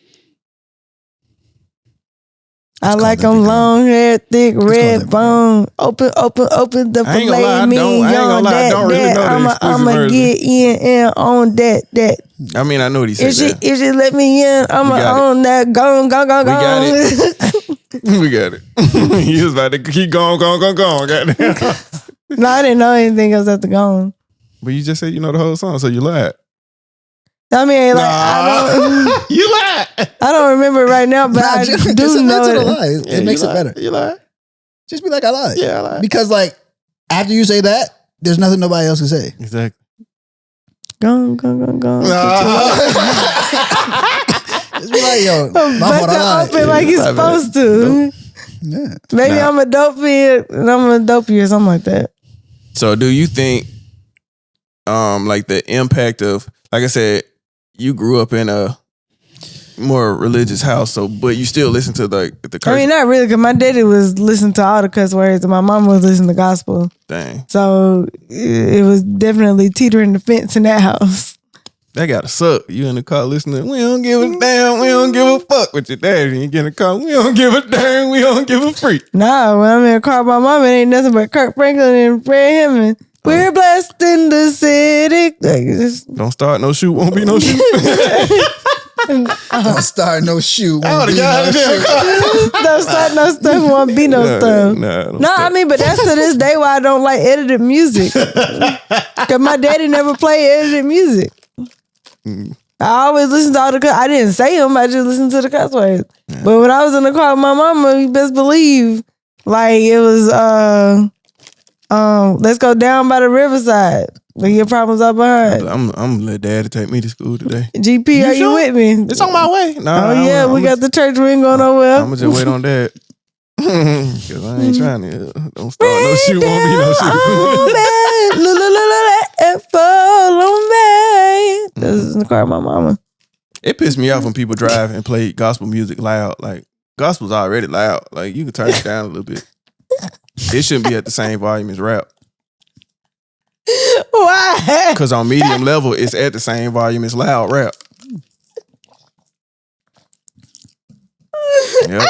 I like them long hair, thick, red bone. Open the filet me on that. I'ma get in on that. I mean, I know what he said. If she let me in, I'ma on that. Go. We got it. We got it. He was about to keep going. Goddamn. No, I didn't know anything else after going. But you just said you know the whole song, so you lied. I mean, like, I don't. You lied. I don't remember it right now, but I do know it. It makes it better. You lied. Just be like, I lied. Yeah, I lied. Because like after you say that, there's nothing nobody else can say. Exactly. Go. Just be like, yo, my fault, I lied. Open like he's supposed to. Yeah. Maybe I'm a dopey and I'm a dopey or something like that. So do you think like the impact of, like I said, you grew up in a more religious house, but you still listen to the curse? I mean, not really, because my daddy was listening to all the cuss words and my mom was listening to gospel. Dang. So it was definitely teetering the fence in that house. That gotta suck. You in the car listening, we don't give a damn, we don't give a fuck with your daddy. You get in the car, we don't give a damn, we don't give a freak. Nah, when I'm in the car with my mom, it ain't nothing but Kirk Franklin and Fred Hammond. We're blessed in the city. Don't start no shoot, won't be no shoot. Don't start no shoe. I would have got it. Don't start no stuff, won't be no stuff. No, I mean, but that's to this day why I don't like edited music. Because my daddy never played edited music. I always listen to all the I didn't say them, I just listened to the cuss words. Yeah. But when I was in the car with my mama, you best believe, like it was let's go down by the riverside. Leave your problems up behind. I'm gonna let Daddy take me to school today. GP, are you with me? It's on my way. No, we got the church. We ain't going nowhere. I'm gonna just wait on Dad. Cause I ain't trying to. Don't start no shoe. Won't be no shoe. Fall on me. This is in the car with my mama. It pissed me off when people drive and play gospel music loud. Like gospel's already loud. Like you can turn it down a little bit. It shouldn't be at the same volume as rap. Why? Because on medium level, it's at the same volume as loud rap. Yep.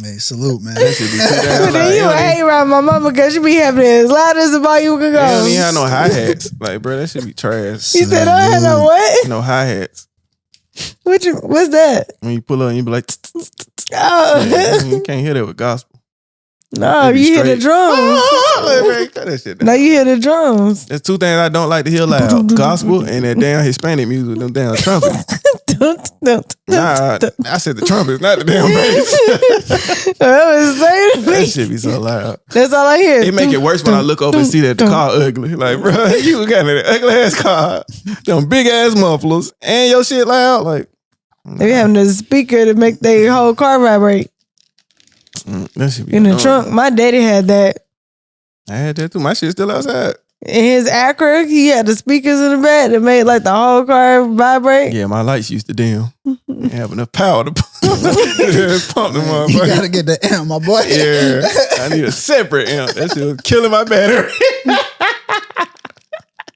Hey, salute, man. That should be too damn But then loud. you hate around my mama because she be having it as loud as the volume can go. They don't even have no hi-hats. Like, bro, that should be trash. You said I had no what? No hi-hats. What's that? When you pull up and you be like, Oh. yeah, you can't hear that with gospel. No, you hear the drums. Cut that shit down. No, you hear the drums. There's two things I don't like to hear loud. Gospel and that damn Hispanic music, them damn trumpets. Nah, I said the trumpets, not the damn bass. That shit be so loud. That's all I hear. It make it worse when I look over and see that the car ugly. Like, bro, you got an ugly ass car, them big ass mufflers, and your shit loud. Like, they be having a speaker to make their whole car vibrate. That should be in the annoying. trunk. My daddy had that. I had that too. My shit's still outside. In his Acura, he had the speakers in the back that made like the whole car vibrate. Yeah, my lights used to dim. Didn't have enough power to pump them motherfuckers. You gotta get the amp, my boy. Yeah, I need a separate amp. That shit was killing my battery.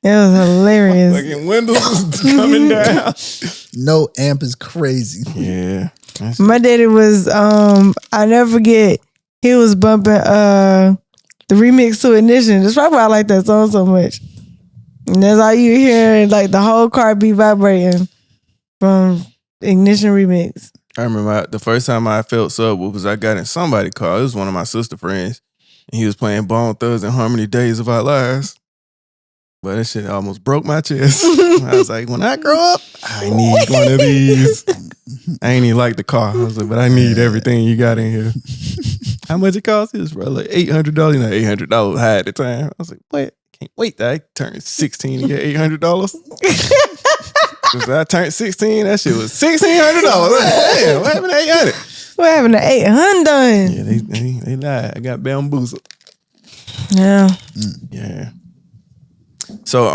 It was hilarious. Fucking windows was coming down. No amp is crazy. Yeah. My daddy was I never forget, he was bumping the remix to Ignition. That's probably why I like that song so much. And that's all you hear, like the whole car be vibrating from Ignition remix. I remember the first time I felt subwoofers, I got in somebody's car. It was one of my sister friends. And he was playing Bone Thugs and Harmony Days of Our Lives. But that shit almost broke my chest. I was like, when I grow up, I need one of these. I ain't even like the car. I was like, but I need everything you got in here. How much it cost? It was probably like $800. You know, $800 high at the time. I was like, what? Can't wait till I turn 16 and get $800. Because I turned 16, that shit was $1,600. Damn, what happened to 800? What happened to 800? Yeah, they lied. I got bamboozled. Yeah. Yeah. So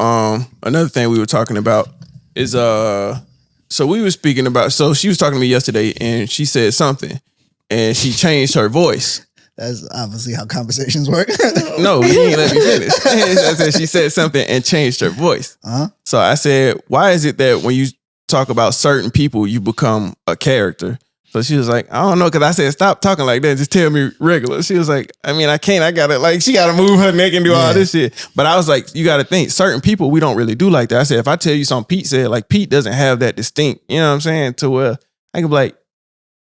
another thing we were talking about is so we were speaking about, so she was talking to me yesterday and she said something and she changed her voice. That's obviously how conversations work. No, you ain't let me finish. I said she said something and changed her voice. Uh-huh. So I said, why is it that when you talk about certain people, you become a character? So she was like, I don't know, because I said, stop talking like that. Just tell me regular. She was like, I mean, I can't. I got to, like, she got to move her neck and do all this shit. But I was like, you got to think, certain people, we don't really do like that. I said, if I tell you something Pete said, like, Pete doesn't have that distinct, you know what I'm saying? To where I could be like,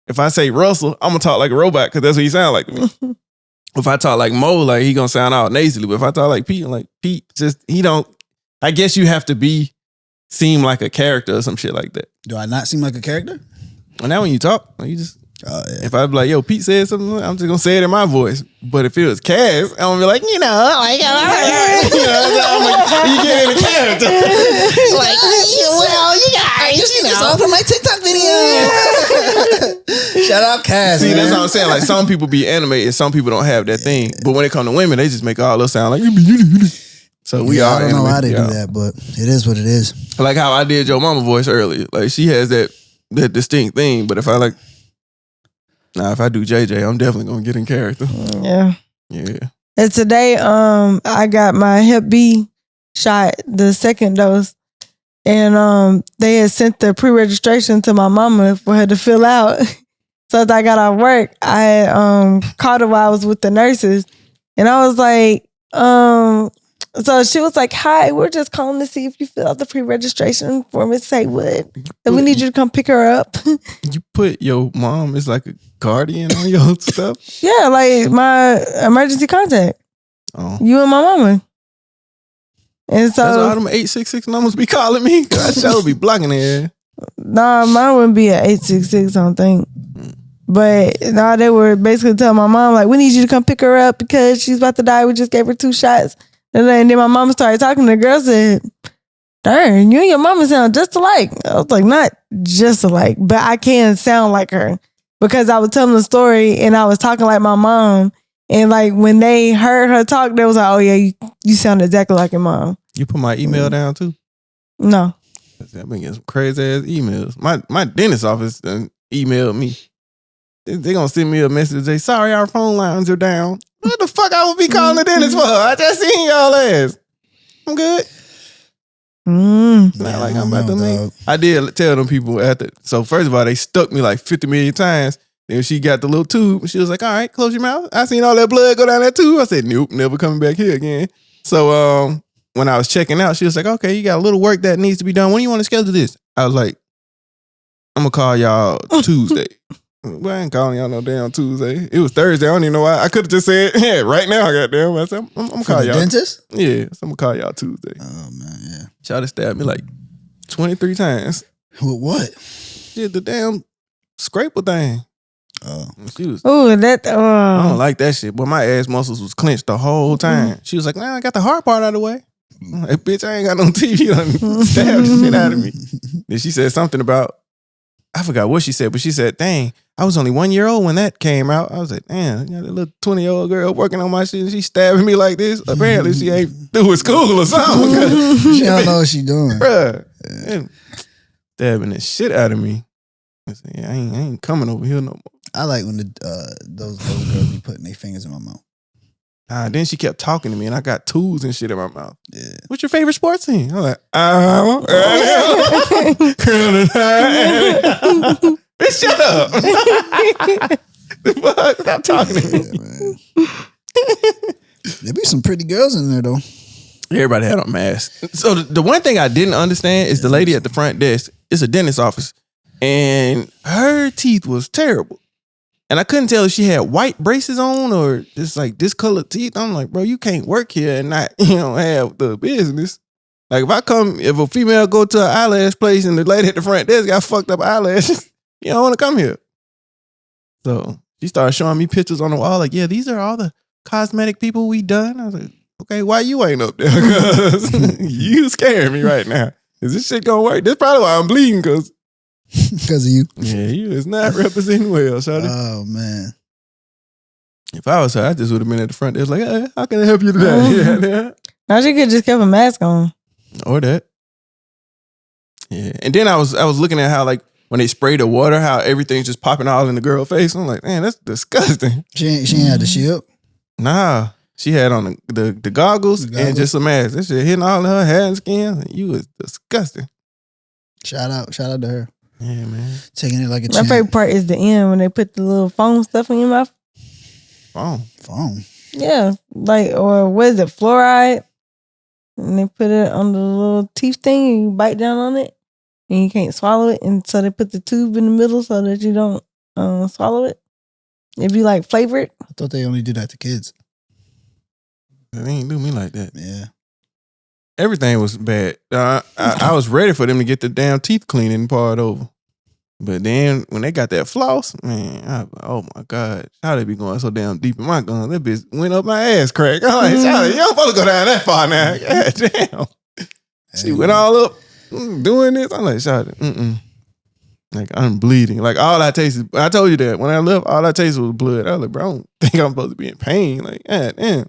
if I say Russell, I'm going to talk like a robot because that's what he sound like to me. If I talk like Mo, like, he going to sound all nasally. But if I talk like Pete, I'm like, Pete, just, he don't, I guess you have to seem like a character or some shit like that. Do I not seem like a character? And now when you talk, you just, Yeah. if I be like, yo, Pete said something, I'm just gonna say it in my voice. But if it was Cass, I'm gonna be like, you know, like, I'm like, you get in the character. Like, well, you guys, you know, from my TikTok video. Shout out Cass. See, man. that's what I'm saying. Like, some people be animated, some people don't have that thing. But when it come to women, they just make all us sound like, so we all I don't know why they animated, do that, but it is what it is. Like how I did your mama voice earlier. Like, she has that distinct thing. But if I if I do JJ, I'm definitely gonna get in character. Yeah. Yeah. And today, I got my Hep B shot, the second dose. And they had sent the pre-registration to my mama for her to fill out. So as I got off work, I had called her while I was with the nurses. And I was like, So she was like, "Hi, we're just calling to see if you fill out the pre-registration for Miss Haywood, and we need you to come pick her up." You put your mom as like a guardian on your stuff? Yeah, like my emergency contact. Oh. You and my mama. And so That's all them 866 numbers be calling me. I sure be blocking it. nah, mine wouldn't be at 866, I don't think. But nah, they were basically telling my mom, like, we need you to come pick her up because she's about to die. We just gave her 2 shots. And then my mama started talking. The girl said, darn, you and your mama sound just alike. I was like, not just alike, but I can sound like her because I was telling the story and I was talking like my mom. And like when they heard her talk, they was like, oh yeah, you sound exactly like your mom. You put my email down too? No. I've been getting some crazy ass emails. My dentist office emailed me. They gonna send me a message. They sorry our phone lines are down. What the fuck I would be calling the dentist for? I just seen y'all ass. I'm good. It's not like I'm about to make. I did tell them people after. So first of all, they stuck me like 50 million times. Then she got the little tube. She was like, all right, close your mouth. I seen all that blood go down that tube. I said, nope, never coming back here again. So when I was checking out, she was like, okay, you got a little work that needs to be done. When do you want to schedule this? I was like, I'm going to call y'all Tuesday. Well, I ain't calling y'all no damn Tuesday. It was Thursday. I don't even know why. I could have just said, yeah, right now, goddamn. I said, I'm going to call y'all. Dentist? Yeah, so I'm going to call y'all Tuesday. Oh, man, yeah. Shawty stabbed me like 23 times. With what? Did the damn scraper thing. Oh. She was. Oh, that. I don't like that shit. But my ass muscles was clenched the whole time. She was like, nah, I got the hard part out of the way. I'm like, bitch, I ain't got no TV. Stabbed the shit out of me. Then she said something about, I forgot what she said, but she said, dang, I was only 1 year old when that came out. I was like, damn, you got a little 20-year-old girl working on my shit and she stabbing me like this. Apparently she ain't through with school or something. She don't know what she doing. Bruh. Stabbing the shit out of me. I said, yeah, I ain't coming over here no more. I like when those girls be putting their fingers in my mouth. Then she kept talking to me and I got tools and shit in my mouth. Yeah. What's your favorite sports team? I'm like, bitch, shut up. The fuck? Stop talking to me. Yeah, man. There be some pretty girls in there though. Everybody had on masks. So the one thing I didn't understand is the lady at the front desk. It's a dentist office. And her teeth was terrible. And I couldn't tell if she had white braces on or just like discolored teeth. I'm like, bro, you can't work here and not, have the business. Like if a female go to an eyelash place and the lady at the front desk got fucked up eyelashes, you don't want to come here. So she started showing me pictures on the wall. Like, yeah, these are all the cosmetic people we done. I was like, okay, why you ain't up there? Because you scaring me right now. Is this shit gonna work? That's probably why I'm bleeding, because Because of you. yeah, you is not representing well, shawty. Oh, man. If I was her, I just would have been at the front desk like, hey, how can I help you today? Yeah. Now she could just kept a mask on. Or that. Yeah. And then I was looking at how, like, when they spray the water, how everything's just popping all in the girl's face. I'm like, man, that's disgusting. She ain't had the shield? Nah. She had on the goggles and just a mask. That shit hitting all in her hair and skin. You was disgusting. Shout out to her. Yeah, man. Taking it like a My champ. favorite part is the end when they put the little foam stuff in your mouth. Phone. Yeah. Like, or what is it, fluoride? And they put it on the little teeth thing and you bite down on it and you can't swallow it. And so they put the tube in the middle so that you don't swallow it. It'd be like flavored. I thought they only do that to kids. They ain't do me like that. Yeah. Everything was bad. I was ready for them to get the damn teeth cleaning part over. But then when they got that floss, man, oh my God. How they be going so damn deep in my gun? That bitch went up my ass crack. I'm like, Charlie, you don't supposed to go down that far now. God damn. She went all up doing this. I'm like, Charlie, Like, I'm bleeding. Like, all I tasted, I told you that. When I left, all I tasted was blood. I was like, bro, I don't think I'm supposed to be in pain. Like, God damn.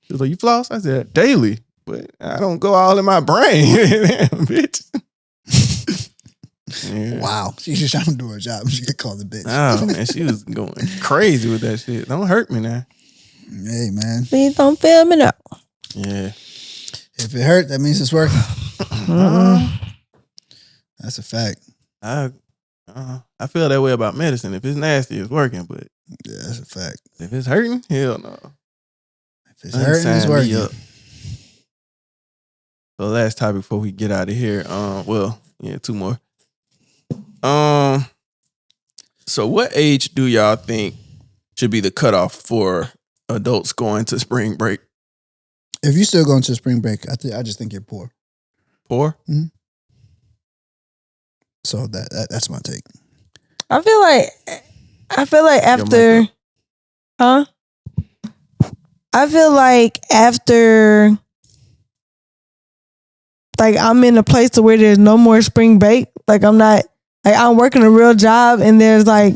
She was like, you floss? I said, daily. But I don't go all in my brain. Damn, bitch. Yeah. Wow. She's just trying to do her job. She could call the bitch. Oh, man, she was going crazy with that shit. Don't hurt me now. Hey, man. Please don't film it up. Yeah. If it hurt, that means it's working. That's a fact. I feel that way about medicine. If it's nasty, it's working. But Yeah, that's a fact. if it's hurting, hell no. If If it's hurting, it's working. So last topic before we get out of here. Two more. So what age do y'all think should be the cutoff for adults going to spring break? If you're still going to spring break, I just think you're poor. Poor? Mm-hmm. So that's my take. I feel like after, huh? I feel like after, like I'm in a place to where there's no more spring break. Like I'm working a real job and there's like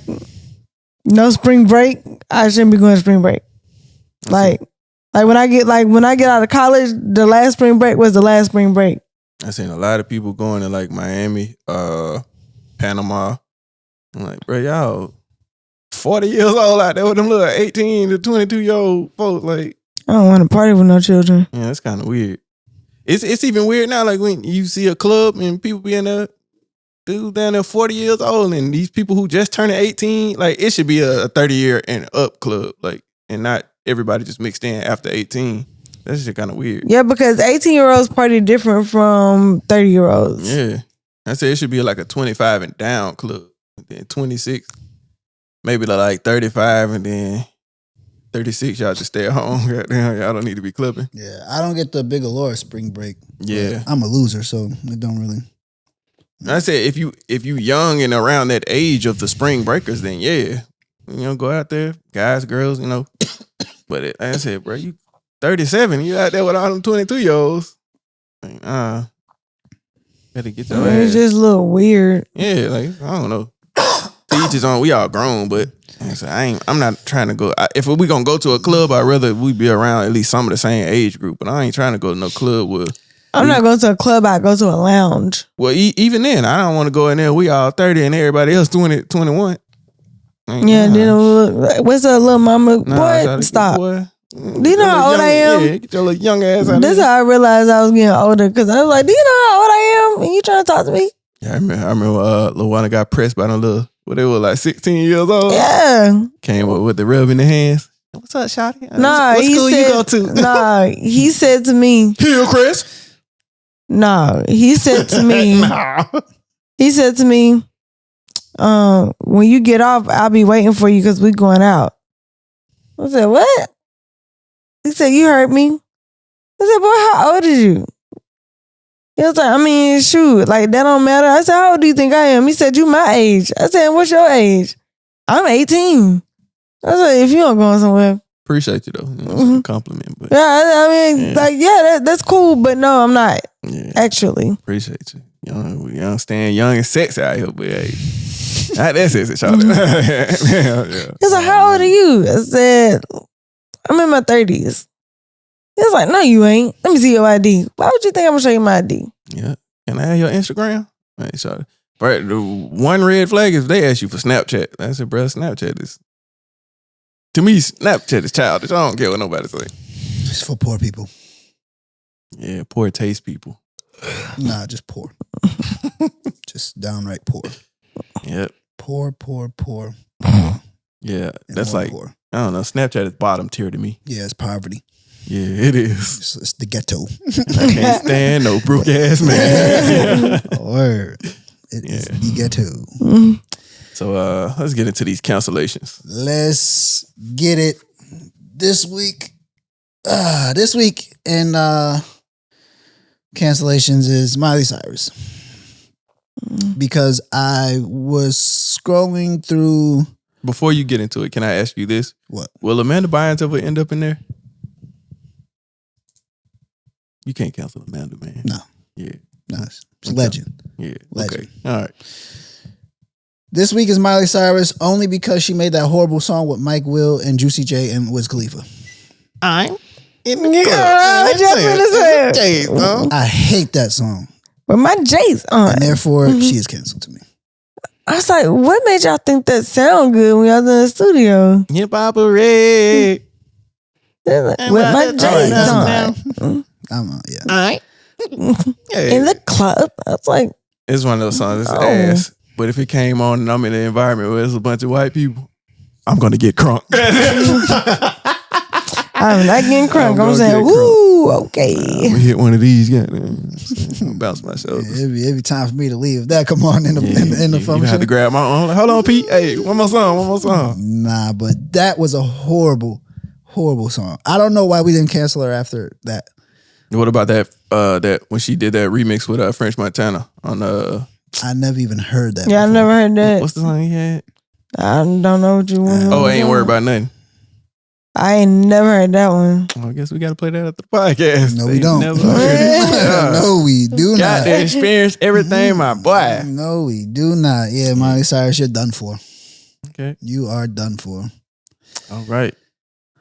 no spring break. I shouldn't be going to spring break. Like when I get out of college, the last spring break was the last spring break. I seen a lot of people going to like Miami, Panama. I'm like, bro, y'all 40 years old out there with them little 18 to 22-year-old folks. Like, I don't want to party with no children. Yeah, that's kind of weird. It's even weird now, like when you see a club and people be in there, dude down there 40 years old, and these people who just turned 18, like it should be a 30-year and up club, like, and not everybody just mixed in after 18. That's just kind of weird. Yeah, because 18-year-olds party different from 30-year-olds. Yeah. I say it should be like a 25 and down club. And then 26, maybe like 35, and then 36, y'all just stay at home. Goddamn, y'all don't need to be clubbing. Yeah, I don't get the big allure of spring break. Yeah. I'm a loser, so it don't really. I said if you young and around that age of the spring breakers, then yeah, go out there, guys, girls, But I said, bro, you 37, you out there with all them 22-year-olds. Like, better get your ass. It's just a little weird. Yeah, like I don't know. Each is on. We all grown, but I'm not trying to go. If we gonna go to a club, I'd rather we be around at least some of the same age group. But I ain't trying to go to no club with. I'm not going to a club. I go to a lounge. Well, even then, I don't want to go in there. We all 30 and everybody else 20, 21. Yeah, then what's up, little mama? Boy, stop. Boy. Do you know how old I am? Yeah, get your little young ass out. This is how I realized I was getting older, because I was like, do you know how old I am? And you trying to talk to me? Yeah, I remember LaWanna got pressed by them little, they were like 16 years old. Yeah. Came up with the rub in the hands. What's up, shawty? Nah, what school you go to? Nah, he said to me. Hillcrest? Nah, he said to me. He said to me, when you get off, I'll be waiting for you because we going out. I said, what? He said, you heard me. I said, boy, how old is you? He was like, I mean, shoot, like that don't matter. I said, how old do you think I am? He said, you my age. I said, what's your age? I'm 18. I said, if you don't go somewhere. Appreciate you though. Compliment. But yeah, I mean, that's cool, but no, I'm not. Yeah. Actually. Appreciate you. Young, staying young and sexy out here, but hey. Not that sexy, shawty. Yeah. He's like, how old are you? I said, I'm in my 30s. He was like, no, you ain't. Let me see your ID. Why would you think I'm going to show you my ID? Yeah. Can I have your Instagram? Hey, shawty. But the one red flag is they ask you for Snapchat. I said, bro, Snapchat is... To me, Snapchat is childish. I don't care what nobody say. It's for poor people. Yeah, poor taste people. Nah, just poor. Just downright poor. Yep. Poor. Yeah, And that's like, poor. I don't know, Snapchat is bottom tier to me. Yeah, it's poverty. Yeah, it is. It's the ghetto. I can't stand no broke ass man. Word. It is the ghetto. Mm-hmm. So let's get into these cancellations. Let's get it. This week in cancellations is Miley Cyrus. Because I was scrolling through. Before you get into it, can I ask you this? What? Will Amanda Bynes ever end up in there? You can't cancel Amanda, man. No. Yeah. No, it's legend. Yeah. Legend. Okay. All right. This week is Miley Cyrus only because she made that horrible song with Mike Will and Juicy J and Wiz Khalifa. I'm in the club. I hate that song. But my J's on. And therefore, she is canceled to me. I was like, what made y'all think that sound good when y'all was in the studio? Hip Hop Red. With my J's on. Yeah. All right. In the club. I was like, it's one of those songs, it's ass. But if it came on and I'm in an environment where there's a bunch of white people, I'm going to get crunk. I'm not getting crunk. I'm gonna saying, get woo, okay. I'm gonna hit one of these. Yeah, I'm bounce my shoulders. It'd be time for me to leave. If that come on in the You function. had to grab my arm. Like, hold on, Pete. Hey, one more song. Nah, but that was a horrible song. I don't know why we didn't cancel her after that. What about that? That when she did that remix with French Montana on I never even heard that. Yeah, before. I never heard that. what's the song he had? I don't know what you want. I ain't worried about nothing. I ain't never heard that one. Well, I guess we got to play that after the podcast. No, we don't. Never heard it. No, we do Got not. to experience everything, my boy. No, we do not. Yeah, Miley Cyrus, you're done for. Okay. You are done for. All right.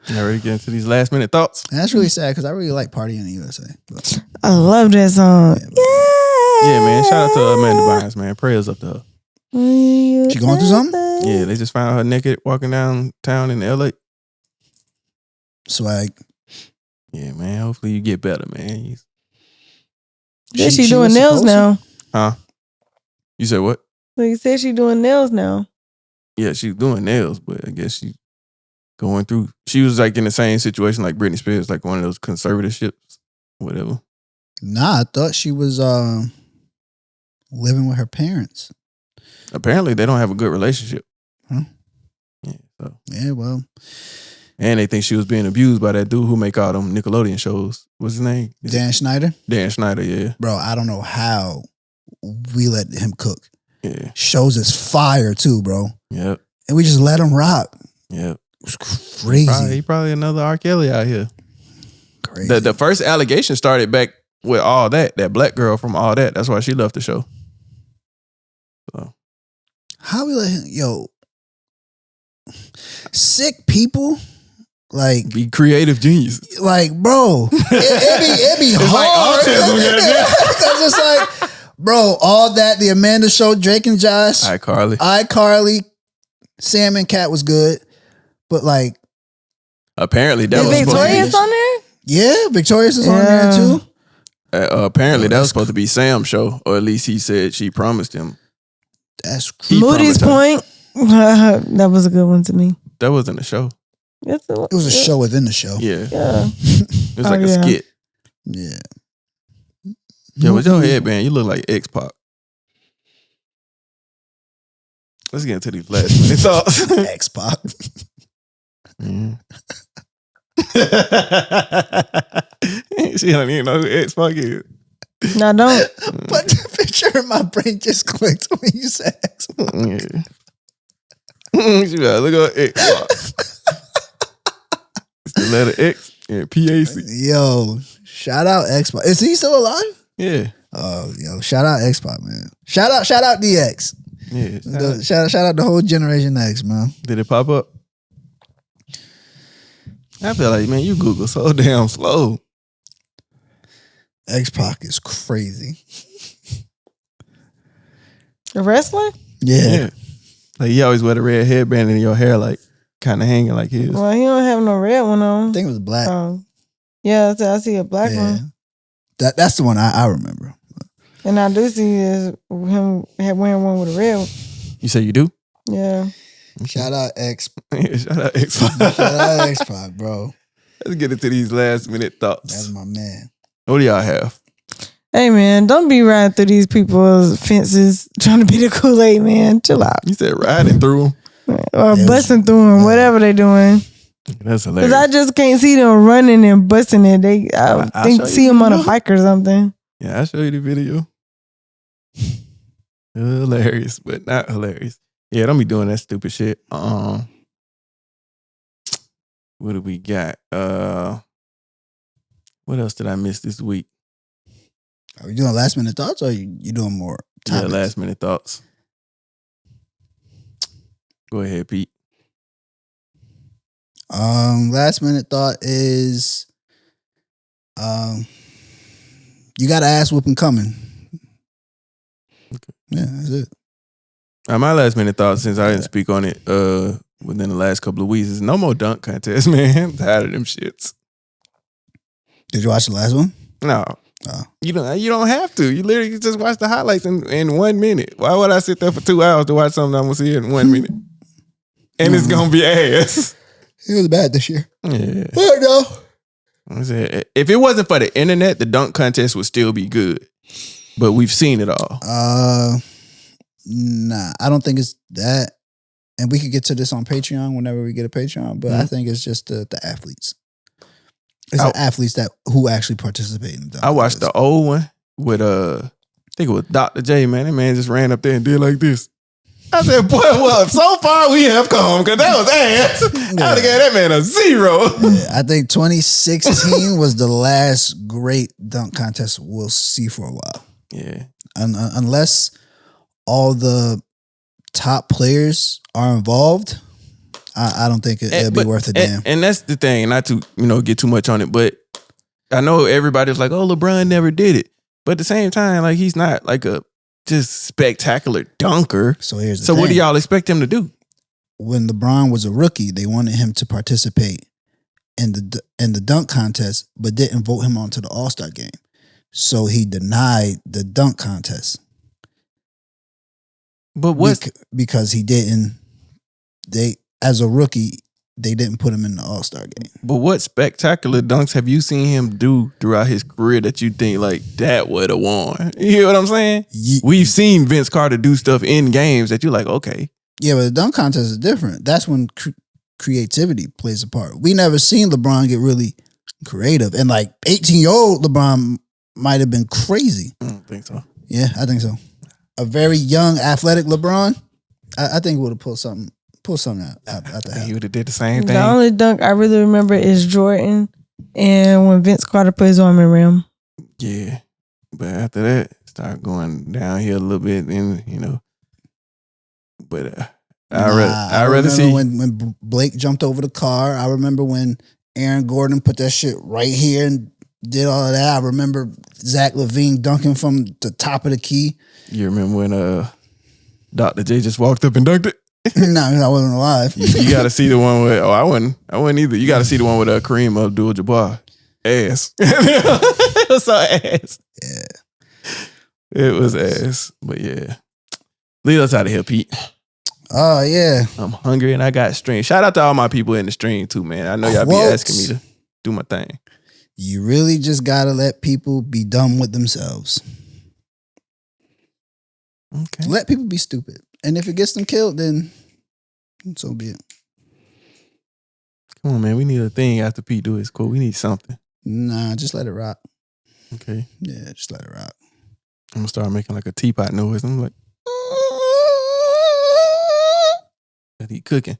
Now ready to get into these last minute thoughts? And that's really sad because I really like Party in the USA. But, I love that song. Yeah, man. Shout out to Amanda Bynes, man. Prayers up to her. She going through something? Yeah, they just found her naked walking downtown in LA. Swag. Yeah, man. Hopefully you get better, man. Yeah, she doing was nails supposed now. Huh? You said what? So you said she doing nails now. Yeah, she's doing nails, but I guess she going through. She was like in the same situation like Britney Spears, like one of those conservatorships, whatever. Nah, I thought she was living with her parents. Apparently, they don't have a good relationship. Huh? Yeah, so. Yeah, well. And they think she was being abused by that dude who make all them Nickelodeon shows. What's his name? Dan Schneider? Dan Schneider, yeah. Bro, I don't know how we let him cook. Yeah. Shows is fire too, bro. Yep. And we just let him rock. Yep. It was crazy. He probably another R. Kelly out here. Crazy. The first allegation started back with all that black girl from all that. That's why she left the show. So How we let him, sick people, like, be creative geniuses. like, bro, it be It's like hard. autism, Because it's like, bro, all that, the Amanda Show, Drake and Josh, iCarly, Sam and Cat was good, but like, Apparently that Is was supposed to be. Victorious on there? yeah, Victorious is on there too. Apparently that was supposed to be Sam's show, or at least he said she promised him. That's He Moody's promised her. Point. That was a good one to me. That wasn't a show. Yes, it was a show within the show. Yeah, Yeah. it was like a yeah. skit. Yeah. Yeah, with your headband, you look like X-Pac. Let's get into these last minute thoughts. X-Pac. She don't even know who X-Pac is. No, don't. But the picture in my brain just clicked when you said X-Pac. Yeah. She gotta look up X-Pac. It's the letter X and PAC. Yo, shout out X-Pac. Is he still alive? Yeah. Oh, yo, shout out X-Pac, man. Shout out DX. Yeah. Shout out the whole Generation X, man. Did it pop up? I feel like, man, you Google so damn slow. X-Pac is crazy. The wrestler? Yeah. Like, he always wear the red headband and your hair, like, kind of hanging like his. Well, he don't have no red one on. I think it was black. Yeah, I see a black yeah. one. That's the one I remember. And I do see him wearing one with a red one. You say you do? Yeah. Shout out X. Yeah, shout out X-Pac. Shout out X-Pac, bro. Let's get into these last minute thoughts. That's my man. What do y'all have? Hey, man, don't be riding through these people's fences trying to be the Kool-Aid Man. Chill out. You said riding through them. Or busting through them, whatever they doing. That's Because hilarious. I just can't see them running and busting it. I I'll think show see you them on a the video. bike or something. Yeah, I'll show you the video. Hilarious, but not hilarious. Yeah, don't be doing that stupid shit. What do we got? What else did I miss this week? Are we doing last minute thoughts or you doing more topics? Yeah, last minute thoughts. Go ahead, Pete. Last minute thought is you got an ass whooping coming. Okay. Yeah, that's it. My last minute thought, since I didn't speak on it within the last couple of weeks, is no more dunk contest, man. I'm tired of them shits. Did you watch the last one? No. Oh. You don't have to. You literally just watch the highlights in 1 minute. Why would I sit there for 2 hours to watch something I'm gonna see in 1 minute? And it's gonna be ass. He was bad this year. Yeah. I know. I said, if it wasn't for the internet, the dunk contest would still be good. But we've seen it all. Nah, I don't think it's that. And we could get to this on Patreon whenever we get a Patreon, but I think it's just the athletes. It's the athletes who actually participate in the dunk I watched contest. the old one with I think it was Dr. J, man. That man just ran up there and did like this. I said, boy, well, so far we have come, because that was ass. I would have gave that man a 0. Yeah, I think 2016 was the last great dunk contest we'll see for a while. Yeah. Unless all the top players are involved, I don't think it'll be worth a damn. And that's the thing, not to get too much on it, but I know everybody's like, oh, LeBron never did it. But at the same time, like, he's not like a just spectacular dunker. So here's the thing. What do thing. y'all expect him to do? When LeBron was a rookie, they wanted him to participate in the dunk contest, but didn't vote him onto the All-Star game. So he denied the dunk contest. But what? Because he didn't. As a rookie, they didn't put him in the All-Star game. But what spectacular dunks have you seen him do throughout his career that you think like that would have won? You hear what I'm saying? We've seen Vince Carter do stuff in games that you're like, okay. Yeah, but the dunk contest is different. That's when creativity plays a part. We never seen LeBron get really creative. And like 18-year-old LeBron might have been crazy. I don't think so. Yeah, I think so. A very young, athletic LeBron, I think would have pulled something out the house. He would have did the same thing. The only dunk I really remember is Jordan and when Vince Carter put his arm in rim. Yeah. But after that, start going downhill a little bit and, but I'd rather see. When Blake jumped over the car. I remember when Aaron Gordon put that shit right here and did all of that. I remember Zach LaVine dunking from the top of the key. You remember when Dr. J just walked up and dunked it? No, I wasn't alive. You got to see the one with. I wasn't either. You got to see the one with Kareem Abdul-Jabbar. Ass. It was so ass. Yeah, it was ass. But yeah, lead us out of here, Pete. Oh yeah, I'm hungry and I got stream. Shout out to all my people in the stream too, man. I know y'all be asking me to do my thing. You really just gotta let people be dumb with themselves. Okay. Let people be stupid. And if it gets them killed, then so be it. Come on, man. We need a thing after Pete do his quote. We need something. Nah, just let it rock. Okay. Yeah, just let it rock. I'm going to start making like a teapot noise. I'm like, that he cooking.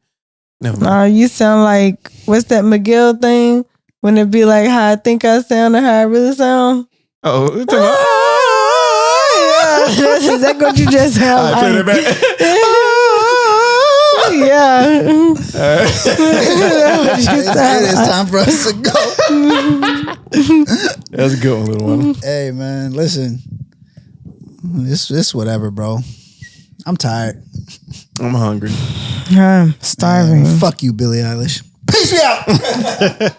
Never mind. You sound like, what's that Miguel thing? When it be like how I think I sound or how I really sound? Oh, it's yeah. Is that what you just sound like? Play that back. Yeah. It's time for us to go. That's a good one, little one. Hey, man, listen. It's whatever, bro. I'm tired. I'm hungry. I'm starving. Fuck you, Billie Eilish. Peace me out.